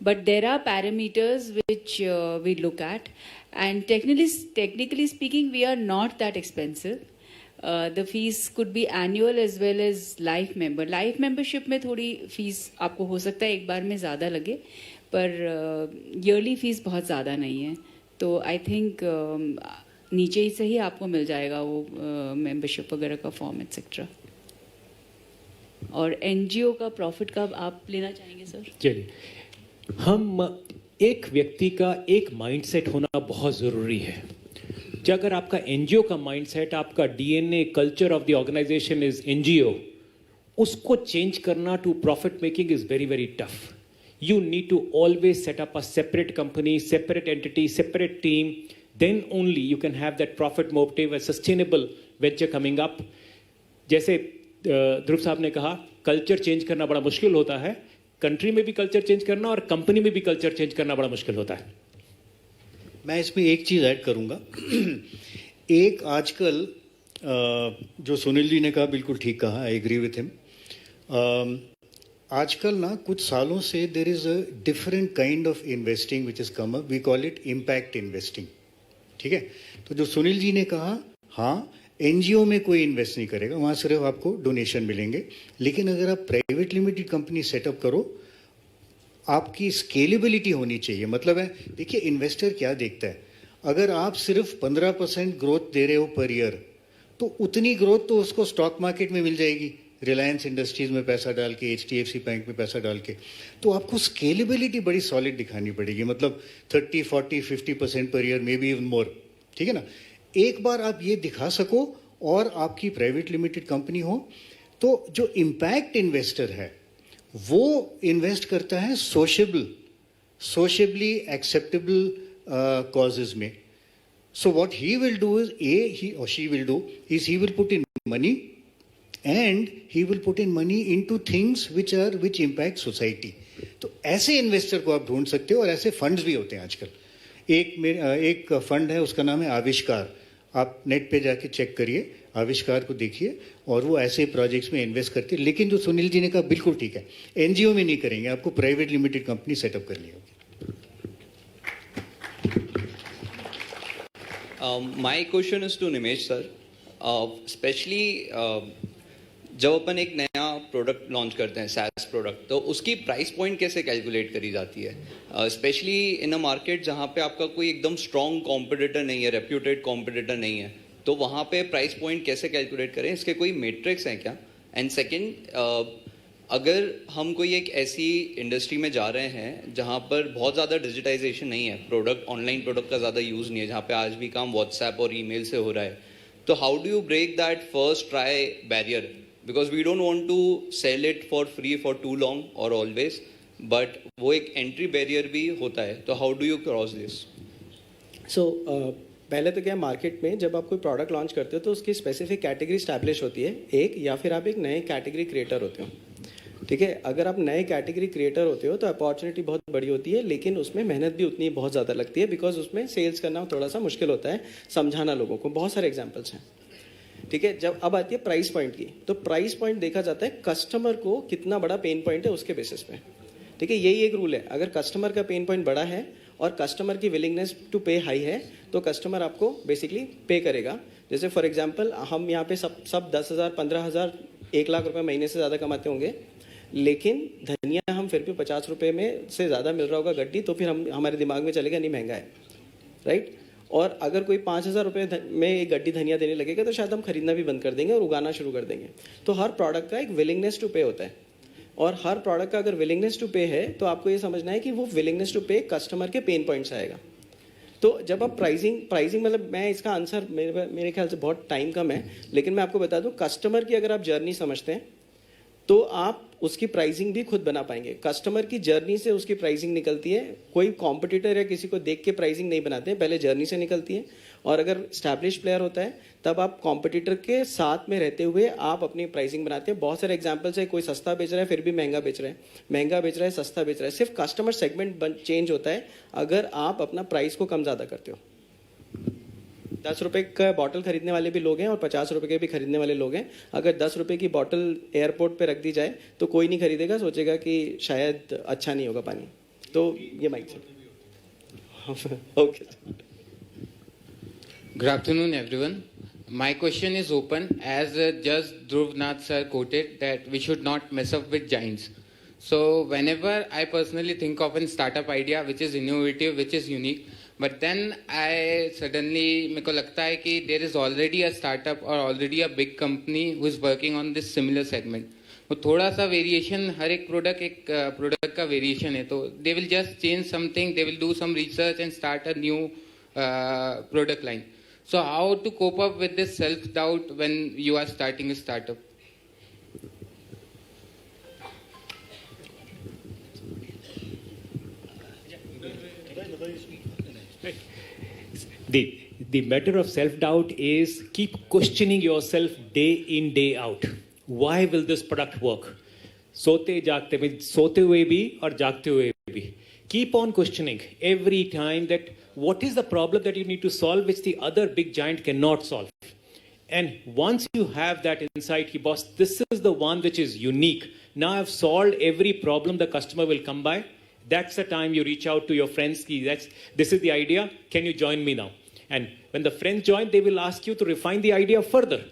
but there are parameters which we look at, and technically speaking we are not that expensive. The fees could be annual as well as life membership में थोड़ी fees आपको हो सकता है एक बार में ज़्यादा लगे, पर yearly फीस बहुत ज़्यादा नहीं है। तो आई थिंक नीचे ही से ही आपको मिल जाएगा वो मेंबरशिप वगैरह का फॉर्म एक्सेट्रा। और NGO का प्रॉफिट कब आप लेना चाहेंगे सर? चलिए, हम एक व्यक्ति का एक माइंडसेट होना बहुत ज़रूरी है। जब अगर आपका NGO का माइंडसेट, आपका DNA culture of the organisation is NGO, उसको चेंज करना to profit making is very very tough. You need to always set up a separate company, separate entity, separate team. Then only you can have that profit motive, a sustainable venture coming up. जैसे ध्रुव साहब ने कहा, culture change करना बड़ा मुश्किल होता है। Country में भी कल्चर चेंज करना और कंपनी में भी कल्चर चेंज करना बड़ा मुश्किल होता है। मैं इसमें एक चीज़ ऐड करूंगा। एक आजकल जो सुनील जी ने कहा बिल्कुल ठीक कहा, आई एग्री विथ हिम। आजकल ना कुछ सालों से there is a different kind of investing which is come up, we call it impact investing. ठीक है, तो जो सुनील जी ने कहा, हाँ NGO में कोई इन्वेस्ट नहीं करेगा, वहाँ सिर्फ आपको डोनेशन मिलेंगे। लेकिन अगर आप प्राइवेट लिमिटेड कंपनी सेटअप करो, आपकी स्केलेबिलिटी होनी चाहिए। मतलब है, देखिए इन्वेस्टर क्या देखता है, अगर आप सिर्फ 15% ग्रोथ दे रहे हो पर ईयर, तो उतनी ग्रोथ तो उसको स्टॉक मार्केट में मिल जाएगी, रिलायंस इंडस्ट्रीज में पैसा डाल के, HDFC बैंक में पैसा डाल के। तो आपको स्केलेबिलिटी बड़ी सॉलिड दिखानी पड़ेगी, मतलब 30, 40, 50% per year, may be even more. ठीक है ना, एक बार आप ये दिखा सको और आपकी प्राइवेट लिमिटेड कंपनी हो, तो जो इम्पैक्ट इन्वेस्टर है वो इन्वेस्ट करता है सोशली एक्सेप्टेबल कॉजेज में। So what he will do is, he or she will do is he will put in money, and he will put in money into things which impact society. तो ऐसे investor को आप ढूंढ सकते हो, और ऐसे फंड्स भी होते हैं आजकल। एक फंड है, उसका नाम है आविष्कार। आप नेट पे जाके चेक करिए, आविष्कार को देखिए, और वो ऐसे प्रोजेक्ट्स में इन्वेस्ट करते हैं। लेकिन जो सुनील जी ने कहा बिल्कुल ठीक है, NGO में नहीं करेंगे, आपको प्राइवेट लिमिटेड कंपनी सेटअप करनी होगी। My question is to Nimesh sir. Specially जब अपन एक नया प्रोडक्ट लॉन्च करते हैं, SaaS प्रोडक्ट, तो उसकी प्राइस पॉइंट कैसे कैलकुलेट करी जाती है? स्पेशली इन अ मार्केट जहाँ पे आपका कोई एकदम स्ट्रॉन्ग कॉम्पिटिटर नहीं है, रेप्यूटेड कॉम्पिटिटर नहीं है, तो वहाँ पे प्राइस पॉइंट कैसे कैलकुलेट करें? इसके कोई मेट्रिक्स हैं क्या? एंड सेकेंड, अगर हम कोई एक ऐसी इंडस्ट्री में जा रहे हैं जहाँ पर बहुत ज़्यादा डिजिटाइजेशन नहीं है, प्रोडक्ट ऑनलाइन प्रोडक्ट का ज़्यादा यूज़ नहीं है, जहाँ पे आज भी काम व्हाट्सएप और ईमेल से हो रहा है, तो how do you break that first try barrier? Because we don't want to sell it for free for too long or always, but वो एक entry barrier भी होता है, तो how do you cross this? So पहले तो क्या, market में जब आप कोई प्रोडक्ट लॉन्च करते हो तो उसकी स्पेसिफिक कैटेगरी स्टैब्लिश होती है एक, या फिर आप एक नए कैटेगरी क्रिएटर होते हो। ठीक है, अगर आप नए कैटेगरी क्रिएटर होते हो तो अपॉर्चुनिटी बहुत बड़ी होती है, लेकिन उसमें मेहनत भी उतनी बहुत ज़्यादा लगती है, बिकॉज उसमें सेल्स करना थोड़ा सा मुश्किल होता है, समझाना लोगों को। बहुत सारे एग्जाम्पल्स हैं। ठीक है, जब अब आती है प्राइस पॉइंट की, तो प्राइस पॉइंट देखा जाता है कस्टमर को कितना बड़ा पेन पॉइंट है उसके बेसिस पे। ठीक है, यही एक रूल है, अगर कस्टमर का पेन पॉइंट बड़ा है और कस्टमर की विलिंगनेस टू पे हाई है, तो कस्टमर आपको बेसिकली पे करेगा। जैसे फॉर एग्जांपल, हम यहाँ पे सब 10,000, 15,000, 1 लाख रुपए महीने से ज़्यादा कमाते होंगे, लेकिन धनिया हम फिर भी 50 रुपये में से ज़्यादा मिल रहा होगा गड्डी, तो फिर हमारे दिमाग में चलेगा नहीं, महंगा है, राइट। और अगर कोई 5,000 रुपये में एक गड्डी धनिया देने लगेगा तो शायद हम खरीदना भी बंद कर देंगे और उगाना शुरू कर देंगे। तो हर प्रोडक्ट का एक विलिंगनेस टू पे होता है, और हर प्रोडक्ट का अगर विलिंगनेस टू पे है तो आपको ये समझना है कि वो विलिंगनेस टू पे कस्टमर के पेन पॉइंट्स आएगा। तो जब आप प्राइसिंग मतलब, मैं इसका आंसर मेरे ख्याल से बहुत टाइम कम है, लेकिन मैं आपको बता दूं, कस्टमर की अगर आप जर्नी समझते हैं तो आप उसकी प्राइसिंग भी खुद बना पाएंगे। कस्टमर की जर्नी से उसकी प्राइसिंग निकलती है, कोई कॉम्पिटिटर या किसी को देख के प्राइसिंग नहीं बनाते हैं, पहले जर्नी से निकलती है। और अगर स्टैब्लिश प्लेयर होता है तब आप कॉम्पिटिटर के साथ में रहते हुए आप अपनी प्राइसिंग बनाते हैं। बहुत सारे एग्जांपल्स है, कोई सस्ता बेच रहा है फिर भी महंगा बेच रहा है, महंगा बेच रहा है सस्ता बेच रहा है। सिर्फ कस्टमर सेगमेंट चेंज होता है अगर आप अपना प्राइस को कम ज़्यादा करते हो। 10 रुपए का बॉटल खरीदने वाले भी लोग हैं और 50 रुपए के भी खरीदने वाले लोग हैं। अगर 10 रुपए की बॉटल एयरपोर्ट पे रख दी जाए तो कोई नहीं खरीदेगा, सोचेगा कि शायद अच्छा नहीं होगा पानी। तो ये mindset. Okay. Good afternoon, everyone. My question is open. As Judge Dhruv Nath sir quoted that we should not mess up with giants. So whenever I personally think of a startup idea which is innovative, which is unique, but then I suddenly मेरे को लगता है कि there is already a startup or already a big company who is working on this similar segment. वो थोड़ा सा variation, हर एक product का वेरिएशन है, तो they will just change something, they will do some research and start a new product line. So how to cope up with this self-doubt when you are starting a startup? The matter of self-doubt is keep questioning yourself day in, day out. Why will this product work? सोते जागते में, सोते हुए भी और जागते हुए भी. Keep on questioning every time that what is the problem that you need to solve which the other big giant cannot solve. And once you have that insight, boss, this is the one which is unique. Now I've solved every problem the customer will come by. That's the time you reach out to your friends. This is the idea. Can you join me now? And when the friends join, they will ask you to refine the idea further.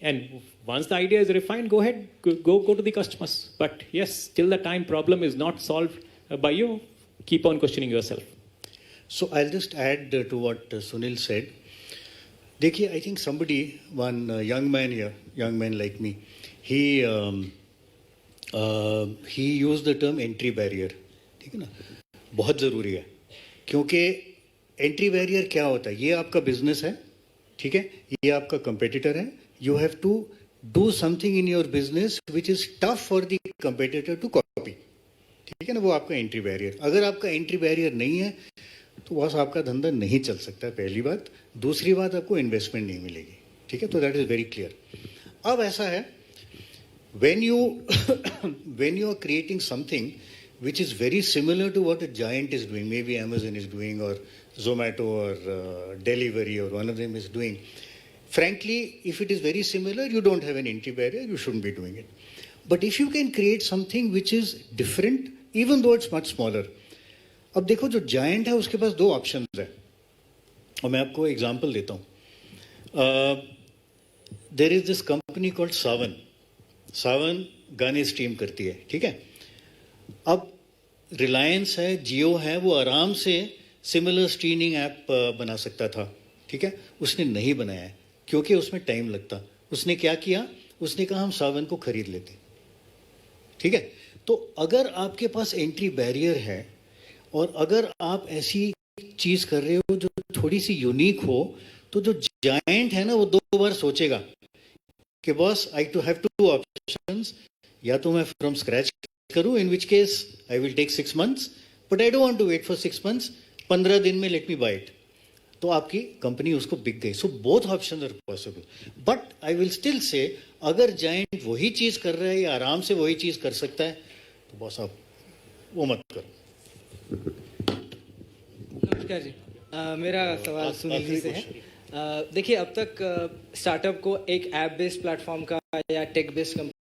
And once the idea is refined, go ahead, go to the customers. But yes, till the time problem is not solved by you, keep on questioning yourself. So I'll just add to what Sunil said. देखिए, I think somebody, one young man here, young man like me, he used the term entry barrier. ठीक है ना, बहुत ज़रूरी है, क्योंकि entry barrier क्या होता है? ये आपका बिजनेस है, ठीक है, ये आपका कंपेटिटर है. You have to do something in your business which is tough for the competitor to copy. ठीक है ना, वो आपका एंट्री बैरियर. अगर आपका एंट्री बैरियर नहीं है तो बस आपका धंधा नहीं चल सकता, पहली बात. दूसरी बात, आपको इन्वेस्टमेंट नहीं मिलेगी. ठीक है, तो दैट इज वेरी क्लियर. अब ऐसा है, when you are creating something which is very similar to what a giant is doing, maybe Amazon is doing or Zomato or Delivery or one of them is doing, frankly, if it is very similar, you don't have an entry barrier, you shouldn't be doing it. But if you can create something which is different, even though it's much smaller. अब देखो, जो giant है उसके पास दो options है, और मैं आपको एग्जांपल देता हूँ. There is this company called Saavn. Saavn गाने स्ट्रीम करती है, ठीक है. अब रिलायंस है, जियो है, वो आराम से सिमिलर स्ट्रीमिंग ऐप बना सकता था, ठीक है. उसने नहीं बनाया है क्योंकि उसमें टाइम लगता. उसने क्या किया? उसने कहा हम सावन को खरीद लेते. ठीक है. तो अगर आपके पास एंट्री बैरियर है और अगर आप ऐसी चीज कर रहे हो जो थोड़ी सी यूनिक हो, तो जो जायंट है ना, वो दो बार सोचेगा कि boss, I too have two options. या तो मैं फ्रॉम स्क्रैच करूं, in which case I will take 6 months, but I don't want to wait for 6 months. 15 दिन में लेट मी बाय इट. तो आपकी कंपनी उसको बिक गई. So both option are possible. But I will still say, अगर giant वही चीज कर रहा है या आराम से वही चीज कर सकता है, तो बॉस आप वो मत करो. नमस्कार जी. मेरा सवाल सुनील जी से है. देखिए, अब तक स्टार्टअप को एक ऐप बेस्ड प्लेटफॉर्म का या टेक बेस्ड